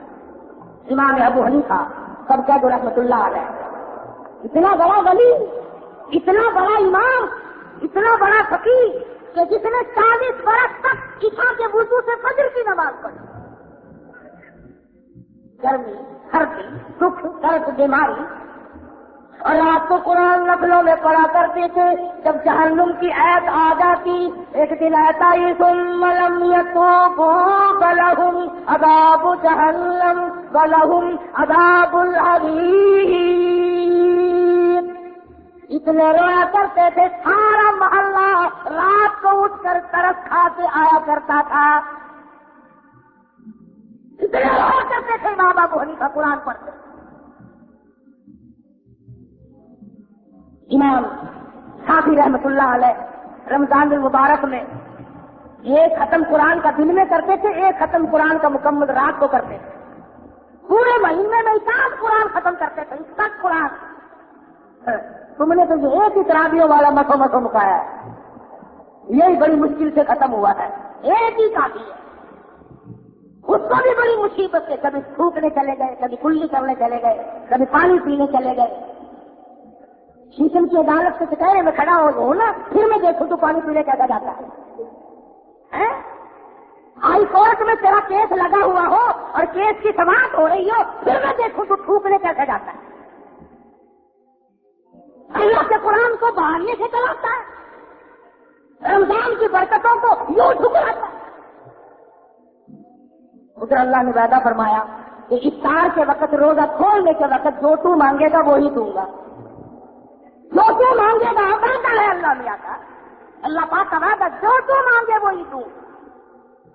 امام ابو حنیفہ سب کا رحمۃ اللہ علیہ, اتنا بڑا ولی, اتنا بڑا امام, اتنا بڑا فقیہ کہ جس نے 40 برس تک عشاء کے وضو سے فجر کی نماز پڑھی. گرمی, سردی, دکھ, درد, بیماری, اور رات کو قرآن نفلوں میں پڑھا کرتے تھے. جب جہنم کی آیت آ جاتی, ایک دن آتا ہی ثم لم يتوبوا فلهم عذاب جہنم ولهم عذاب الحریق. اتنے رویا کرتے تھے سارا محلہ رات کو اٹھ کر ترس کھا کے آیا کرتا تھا. اتنے رویا کرتے تھے امام ابو حنیفہ قرآن پڑھتے. امام شافعی رحمۃ اللہ علیہ رمضان المبارک میں ایک ختم قرآن کا دن میں کرتے تھے, ایک ختم قرآن کا مکمل رات کو کرتے تھے. پورے مہینے میں 7 قرآن ختم کرتے تھے. 7 قرآن. تم نے تو یہ ایک ہی تراویحوں والا مسو مکایا ہے, یہی بڑی مشکل سے ختم ہوا ہے. ایک ہی کافی ہے. اس کو بھی بڑی مصیبت سے کبھی تھوکنے چلے گئے, کبھی کلی کرنے چلے گئے, کبھی پانی پینے چلے گئے. شیشم کی عدالت سے کہنے میں کھڑا ہو نا, پھر میں دیکھوں تو پانی پینے کیا جاتا ہے. ہائی کورٹ میں تیرا کیس لگا ہوا ہو اور کیس کی سماعت ہو رہی ہو، پھر میں دیکھوں تو تھوکنے کیسے جاتا ہے؟ اللہ کے قرآن کو بہانے سے چلاتا ہے، رمضان کی برکتوں کو یوں ٹھکراتا ہے۔ ادھر اللہ نے وعدہ فرمایا کہ افطار کے وقت، روزہ کھولنے کے وقت جو تو مانگے گا وہی دوں گا، جو تو مانگے گا۔ وعدہ ہے اللہ میاں کا، اللہ پاک کا وعدہ، جو تو مانگے وہی دوں۔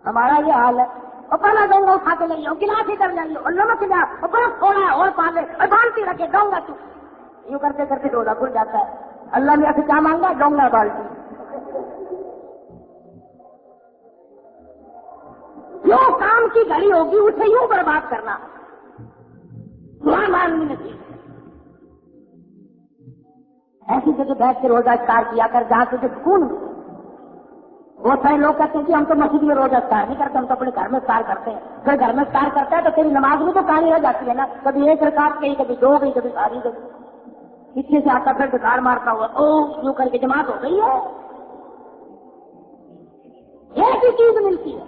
ہمارا یہ حال ہے، اور پہلا دوں گا اٹھا کے لے جاؤ، گلاس ہی کر جائیے اور نمک جا اور برف تھوڑا ہے اور پالے اور بالٹی رکھے دوں گا تو، یوں کرتے کرتے روزہ کھل جاتا ہے۔ اللہ میاں سے کیا مانگا؟ دوں گا بالٹی۔ جو کام کی گھڑی ہوگی اسے یوں برباد کرنا، دعا مانگنی نہیں۔ ایسی جگہ بیٹھ کے روزہ افطار کیا کر جہاں تجھے سکون ملے۔ بہت سارے لوگ کہتے ہیں کہ ہم تو مسجد میں روزہ افطار نہیں کرتے، ہم تو اپنے گھر میں افطار کرتے ہیں۔ پھر گھر میں افطار کرتا ہے تو تیری نماز میں تو کہانی رہ جاتی ہے نا، کبھی ایک رکعت گئی، کبھی دو گئی، کبھی ساری گئی، پیچھے سے آتا پھر ڈکار مارتا ہوا او یوں کر کے جماعت ہو گئی ہے۔ ایک ہی چیز ملتی ہے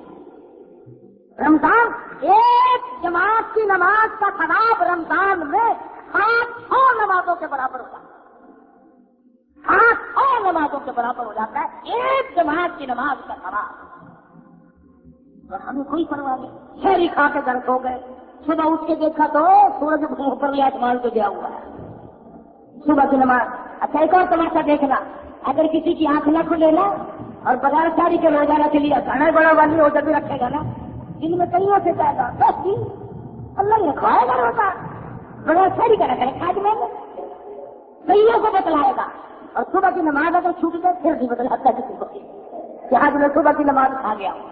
رمضان، ایک جماعت کی نماز کا ثواب رمضان میں 700 نمازوں کے برابر ہوتا ہے، 700 نمازوں کے برابر ہو جاتا ہے ایک جماعت کی نماز کا ثواب۔ اور ہمیں کوئی پرواہ نہیں، شہری کھا کے گھر ہو گئے، صبح اٹھ کے دیکھا تو سورج اوپر آسمان کو گیا ہوا ہے، صبح کی نماز۔ اچھا ایک اور تماشا دیکھنا، اگر کسی کی آنکھ نہ کھلے نا اور بغیر ساری کے روزانہ کے لیے گھنا بڑا والی ہو جب بھی رکھے گا نا، جن میں کئیوں سے پیدا بس بھی اللہ نے کھوائے گا روزہ، بغیر ساری کا رکھے کھاج میں کئیوں کو بتلائے گا۔ اور صبح کی نماز اگر چھوٹ جائے پھر بھی بدلاتا کسی کو کہ آج میں صبح کی نماز کھا گیا ہوں۔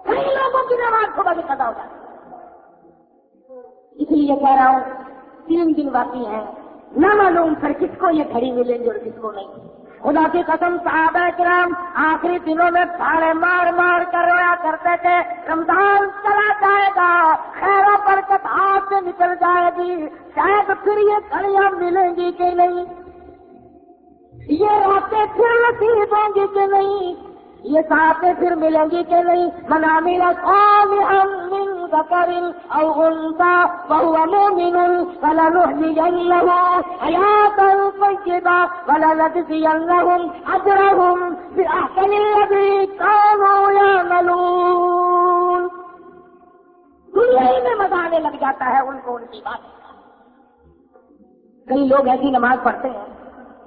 کئی لوگوں کی نماز صبح کی قضا ہو جاتی، اس لیے کہہ رہا ہوں 3 دن باقی ہیں، نہ معلوم پھر کس کو یہ گھڑی ملیں گی اور کس کو نہیں۔ خدا کی قسم صحابہ کرام آخری دنوں میں پھاڑے مار مار کر رویا کرتے تھے، رمضان چلا جائے گا، خیر و برکت ہاتھ سے نکل جائے گی، شاید پھر یہ گھڑیاں ملیں گی کہ نہیں، یہ راتیں پھر نصیب ہوں گی کہ نہیں، یہ ساتیں پھر ملیں گی کہ نہیں۔ من عمل صالحا من ذکر او انثى وهو مؤمن فلنحيينه حياة طيبة ولنجزينهم اجرهم باحسن الذي كانوا يعملون۔ دنیا ہی میں مزہ آنے لگ جاتا ہے ان کو ان کی بات۔ کئی لوگ ایسی نماز پڑھتے ہیں،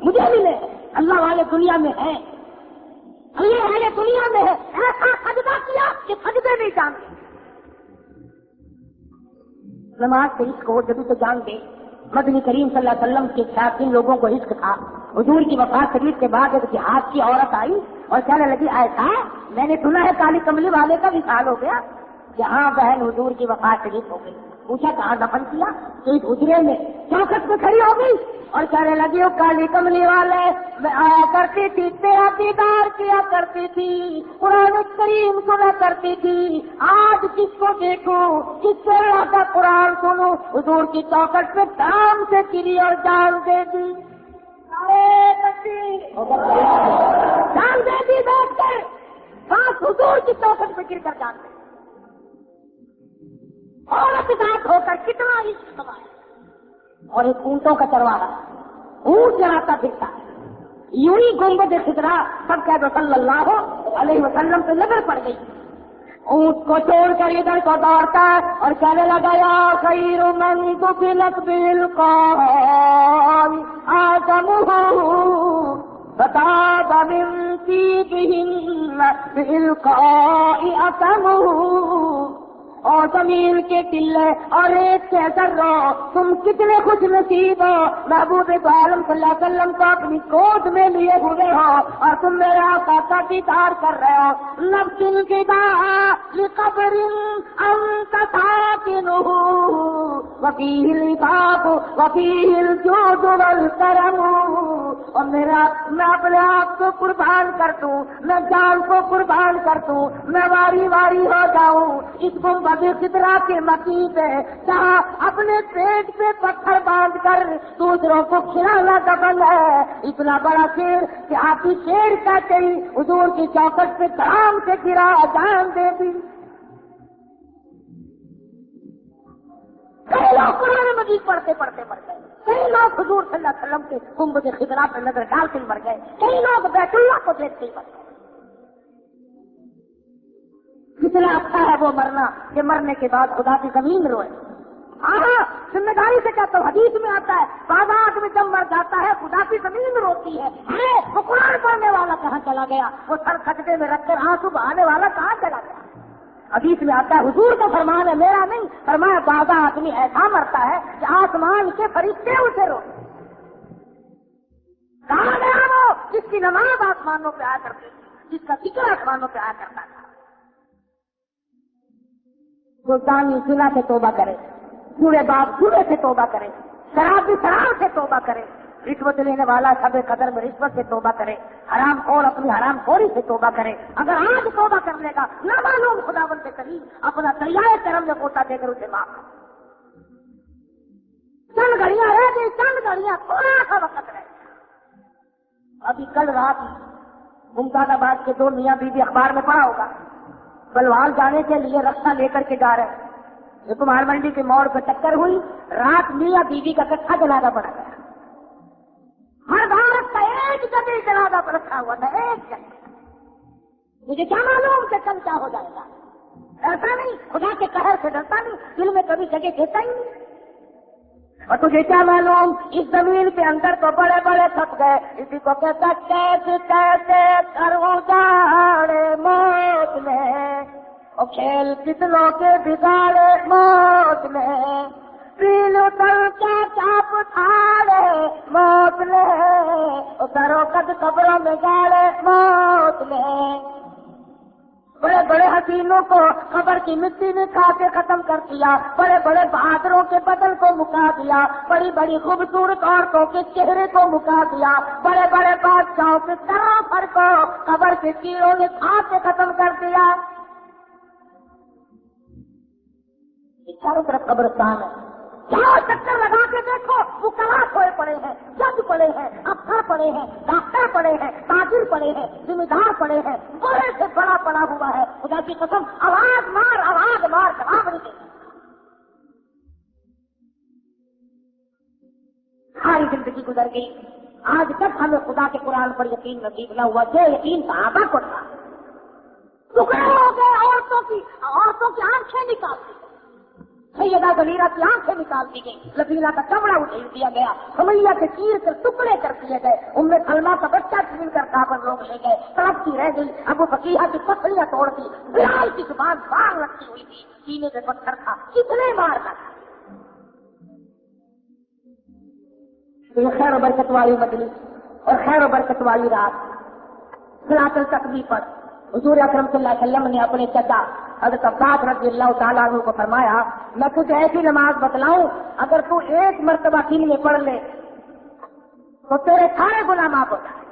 مجھے ملے اللہ والے دنیا میں ہیں، اللہ والے دنیا میں ہے، ایسا سجدہ کیا کہ سجدے نہیں جانتے۔ نماز سے عشق ہو جبھی تو جان دے۔ مدنی کریم صلی اللہ علیہ وسلم کے ساتھ جن لوگوں کو عشق تھا، حضور کی وفات شریف کے بعد ایک جہاد کی عورت آئی اور کہنے لگی ایسا میں نے سنا ہے کالی کملی والے کا وصال ہو گیا، جہاں بہن حضور کی وفات شریف ہو گئی۔ پوچھا کہاں دفن کیا؟ تو اس حجرے میں چوکھٹ میں کھڑی ہو گئی اور کہنے لگی وہ کالی کملی والے میں آیا کرتی تھی، تیرا دیدار کیا کرتی تھی، قرآن کریم سنا کرتی تھی، آج کس کو دیکھوں، کس سے کا قرآن سنوں؟ حضور کی چوکھٹ میں دام سے گری اور جان دے دی، جان دے دی بیٹھ کر، ساتھ حضور کی چوکھٹ میں گر کر جان دے۔ عورت ذات ہو کر کتنا عشق سمایا۔ اور ایک اونٹوں کا چرواہا اونٹ چراتا پھرتا ہے، یوں ہی گنبد خضرا سب کہہ دو صلی اللہ علیہ وسلم پہ نظر پڑ گئی، اونٹ کو چھوڑ کر ادھر کو دوڑتا ہے اور کہنے لگا یا خیر من دفنت بالقول آدمہ بتاب من فیہن بالقاء اتمہ۔ اور زمین کے ٹلے اور ریت کے ذروں تم کتنے خوش نصیب ہو، محبوب عالم صلی اللہ علیہ وسلم کو اپنی گود میں لیے ہوئے ہو اور تم میرے آقا کا دیدار کر رہے ہو۔ نفس الفداء لقبر انت ساکنہ وفیہ العفاف وفیہ الجود والکرم. اور میں اپنے آپ کو قربان کر دوں، میں جان کو قربان کر دوں، میں واری واری ہو جاؤں اس گنبد خضرا کے مکی پہ جہاں اپنے پیٹ پہ پتھر باندھ کر دوسروں کو کھلانا دفن ہے. اتنا بڑا شیر کہ آپ کی شیر کا چڑی حضور کی چوکٹ پہ دھڑام سے گرا، جان دے دی. کئی لوگ قرآن مجید پڑھتے کئی لوگ حضور صلی اللہ علیہ وسلم کے گنبد خضرا پہ نظر ڈالتے ہی مر گئے، کئی لوگ بیت اللہ کو دیکھتے ہی مر گئے. کتنا اچھا ہے وہ مرنا کہ مرنے کے بعد خدا کی زمین روئے. ہاں ذمہ داری سے کہتا ہوں، حدیث میں آتا ہے بعض آدمی جب مر جاتا ہے خدا کی زمین روتی ہے. وہ قرآن پڑھنے والا کہاں چلا گیا؟ وہ سر سجدے میں رکھ کر آنسو بہانے والا کہاں چلا گیا؟ حدیث میں آتا ہے، حضور کا فرمان ہے، میرا نہیں. فرمایا بعض آدمی ایسا مرتا ہے کہ آسمان کے فرشتے اسے روتے. کہاں گیا وہ جس کی نماز آسمانوں پہ آیا کرتی تھی، جس کا ذکر آسمانوں پہ آیا کرتا تھا؟ سلطانی زنا سے توبہ کرے، جڑے باپ جڑے سے توبہ کرے، شرابی شراب سے توبہ کرے، رشوت لینے والا شب قدر میں رشوت سے توبہ کرے، حرام خور اپنی حرام خوری سے توبہ کرے. اگر آج توبہ کر لے گا نہ معلوم خداوند کے کریم اپنا دریائے کرم میں پوتا دے کر اسے معاف کر. چند گھڑیاں رہ گئی، چند گھڑیاں، تھوڑا سا وقت رہ گیا. ابھی کل رات ممتاز آباد کے 2 میاں بیوی اخبار میں پڑھا ہوگا، بلوال جانے کے لیے رکشہ لے کر کے جا رہے ہیں. یہ کمار منڈی کے موڑ پہ ٹکر ہوئی، رات میاں بیوی کا کٹھا جنازہ پڑا گیا. ہر بھارت کا ایک جگہ جنازہ پر رکھا ہوا تھا، ایک جگہ. مجھے کیا معلوم کہ کل کیا ہو جائے گا؟ ایسا نہیں، خدا کے قہر سے ڈرتا نہیں، دل میں کبھی جگہ دیتا ہی نہیں. اور تجھے کیا معلوم اس زمین کے اندر تو بڑے بڑے تھک گئے. اسی کو کہتا کیسے کروں جاڑے موت میں، اور کھیل کتنوں کے بگاڑے موت میں، پیل اتر کا چاپ تھاڑے موت میں، اترو قد قبروں میں گاڑے موت میں. بڑے بڑے حسینوں کو قبر کی مٹی میں کھا کے ختم کر دیا، بڑے بڑے بہادروں کے بدن کو مکا دیا، بڑی بڑی خوبصورت عورتوں کے چہرے کو مکا دیا، بڑے بڑے بادشاہوں کے سر کو قبر کے کیڑوں نے کھا کے ختم کر دیا. چاروں طرف قبرستان ہے، چاروں چکر لگا کے دیکھو، وہ کلاس ہوئے پڑے ہیں، جج پڑے ہیں، افسر پڑے ہیں، ڈاکٹر پڑے ہیں، تاجر پڑے ہیں، ذمہ دار پڑے ہیں، بڑے سے بڑا پڑا ہوا ہے. خدا کی قسم آواز مار جواب نہیں دیتا. ساری زندگی گزر گئی، آج تک ہمیں خدا کے قرآن پر یقین نصیب نہ ہوا. جو یقین صحابہ کو تھا، ٹکڑے ہو گئے عورتوں کی آنکھیں نکال دی، سیدہ ظہیرہ کی آنکھیں نکال دی گئی، لبینا کا چمڑا اٹھیل دیا گیا، سمیہ کے چیر کر ٹکڑے کر دیے گئے، ام سلمہ کا بچہ چھین کر کعبہ لوگ لے گئے، تڑپتی رہ گئی. ابو فقیہ کی پسلیاں توڑ دی، بلال کی زبان باہر رکھی ہوئی تھی، سینے پہ پتھر تھا، کتنے مارنا تھا. یہ خیر و برکت والی مجلس اور خیر و برکت والی رات. صلاۃ التسبیح پر حضور اکرم صلی اللہ علیہ وسلم نے اپنے چچا حضرت عباس رضی اللہ تعالیٰ عنہ کو فرمایا، میں تجھے ایسی نماز بتلاؤں اگر تو ایک مرتبہ دن میں پڑھ لے تو تیرے سارے گناہ معاف ہو جائیں.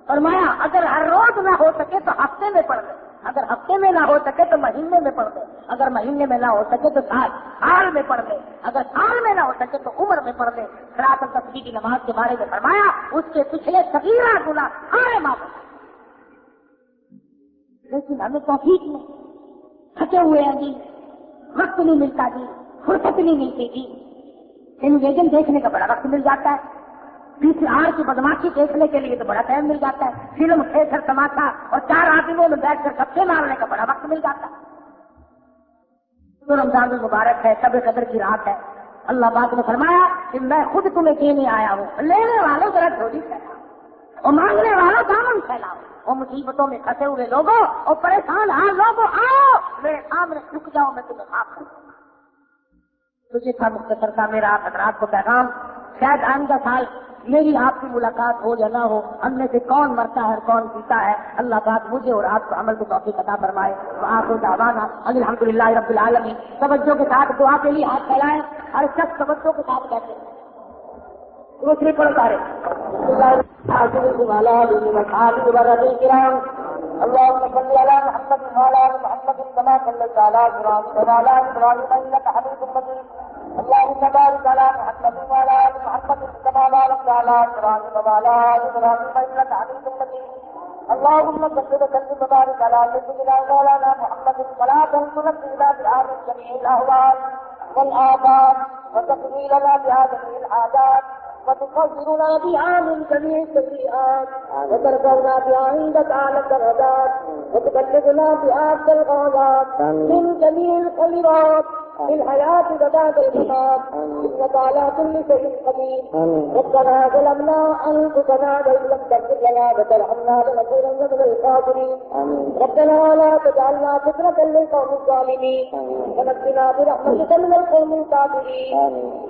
فرمایا اگر ہر روز نہ ہو سکے تو ہفتے میں پڑھ لے، اگر ہفتے میں نہ ہو سکے تو مہینے میں پڑھ لے، اگر مہینے میں نہ ہو سکے تو سال میں پڑھ لے، اگر سال میں نہ ہو سکے تو عمر میں پڑھ لے. صلاۃ التسبیح کی نماز کے بارے میں فرمایا اس کے پچھلے صغیرہ گناہ سارے معاف ہو جائیں. لیکن ہمیں توفیق نہیں، تھکے ہوئے ہیں جی، وقت نہیں ملتا جی، فرصت نہیں ملتی جی. ٹیلی ویژن دیکھنے کا بڑا وقت مل جاتا ہے، PCR کی بدماشی دیکھنے کے لیے تو بڑا ٹائم مل جاتا ہے، فلم تھیٹر تماشا اور 4 آدمیوں میں بیٹھ کر گپے مارنے کا بڑا وقت مل جاتا ہے. تو رمضان المبارک ہے، شب قدر کی رات ہے. اللہ پاک نے فرمایا کہ میں خود تمہیں دینے آیا ہوں، لینے والوں ذرا جھولی پھیلاؤ اور مانگنے والوں دامن پھیلاؤ. اور مصیبتوں میں پھنسے ہوئے لوگوں اور پریشان لوگوں آؤ میرے سامنے رک جاؤ، میں تمہیں معاف کر دوں گا. تجھے تھا مختصر تھا میرا آپ حضرات کو پیغام. شاید آئندہ سال میری آپ کی ملاقات ہو یا نہ ہو، ہم میں سے کون مرتا ہے اور کون جیتا ہے. اللہ پاک مجھے اور آپ کو عمل کی توفیق عطا فرمائے. وآخر دعوانا الحمدللہ رب العالمین. توجہ کے ساتھ دعا کے لیے ہاتھ پھیلائیں. ہر شخص توجہ کے ساتھ بیٹھے دوسری پڑھتا ہے اللهم صل على محمد وعلى ال محمد كما صليت على ابراهيم وعلى ال ابراهيم انك حميد مجيد اللهم بارك على محمد وعلى ال محمد كما باركت على ابراهيم وعلى ال ابراهيم انك حميد مجيد اللهم صل وسلم وبارك على سيدنا مولانا محمد صلاة تنزلنا بها من جميع الاهوال والآفات وتكميلنا بها جميع الحاجات وتقدرنا بها من جميع السيئات وترفعنا بها عندك أعلى الدرجات وتبلغنا بها أقصى الغايات من جميع الخيرات في الحياة وبعد الممات إنك على كل شيء قدير ربنا ظلمنا أنفسنا وإن لم تغفر لنا وترحمنا لنكونن من الخاسرين ربنا لا تجعلنا فتنة للقوم الظالمين ونجنا برحمتك من القوم الكافرين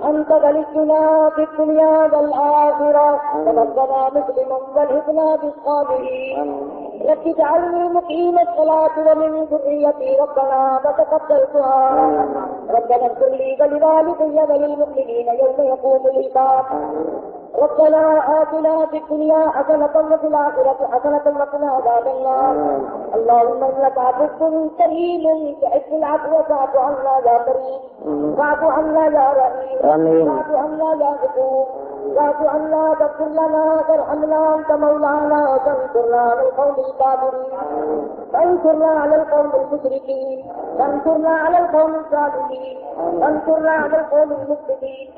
أنت ولينا في الدنيا والآخرة توفنا مسلما والحقنا بالصالحين رب اجعلني مقيم الصلاة ومن ذريتي ربنا وتقبل دعاء ربنا اغفر لي ولوالدي وللمؤمنين يوم يقوم الحساب ربنا آتنا في الدنيا حسنة وفي الآخرة حسنة وقنا عذاب النار اللهم إنك عفو كريم تحب العفو فاعف عنا يا كريم واعف عنا يا رحيم واعف عنا يا غفور واعف عنا واغفر لنا وارحمنا أنت مولانا وانصرنا على القوم الكافرين وانصرنا على القوم المشركين وانصرنا على القوم الظالمين وانصرنا على القوم المفسدين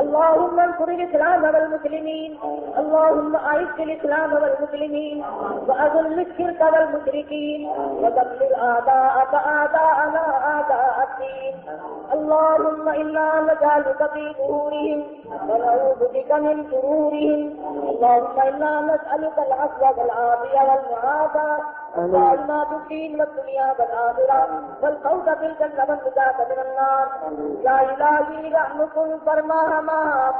اللهم انصر الإسلام والمسلمين اللهم أعز الإسلام والمسلمين وأذل الشرك والمشركين ودمر أعداءك أعداءنا أعداء الدين اللهم إنا نجعلك في نورهم ونعوذ بك من شرورهم اللهم إنا نسألك العفو والعافية والمعافاة وعلما بالدين والدنيا والآخرة والفوز بالجنة والنجاة من النار يا إلهي رحمكم فرما ہمارا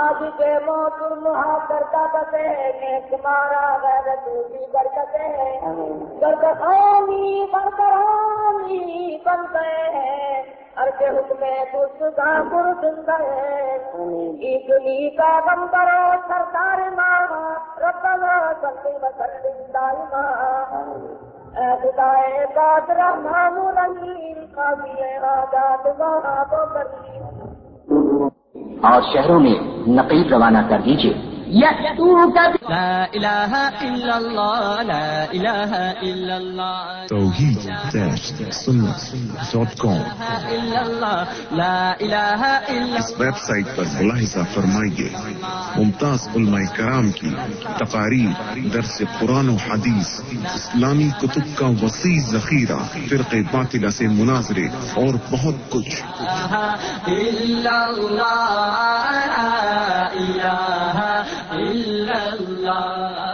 آج کے موتر مہا کرتا بتے نیک مارا غیر دوسری برکتے گردانی برقرانی بن گئے ہیں ہر کے حکم تجھ کا گر سن گئے عیدلی کا غم کرو سرکار ماں ربنا صلی وسلم دائما اے خدائے پاک رحمان الرحیم قاضی حاجات وہاب و کریم اور شہروں میں نقیب روانہ کر دیجیے لا الہ الا اللہ لا الہ الا اللہ توحید-sunnah.com لا الہ الا اس ویب سائٹ پر ملاحظہ فرمائیے ممتاز علماء کرام کی تقاریر، درس قرآن و حدیث، اسلامی کتب کا وسیع ذخیرہ، فرقے باطلہ سے مناظرے اور بہت کچھ الا اللہ لا الہ الا اللہ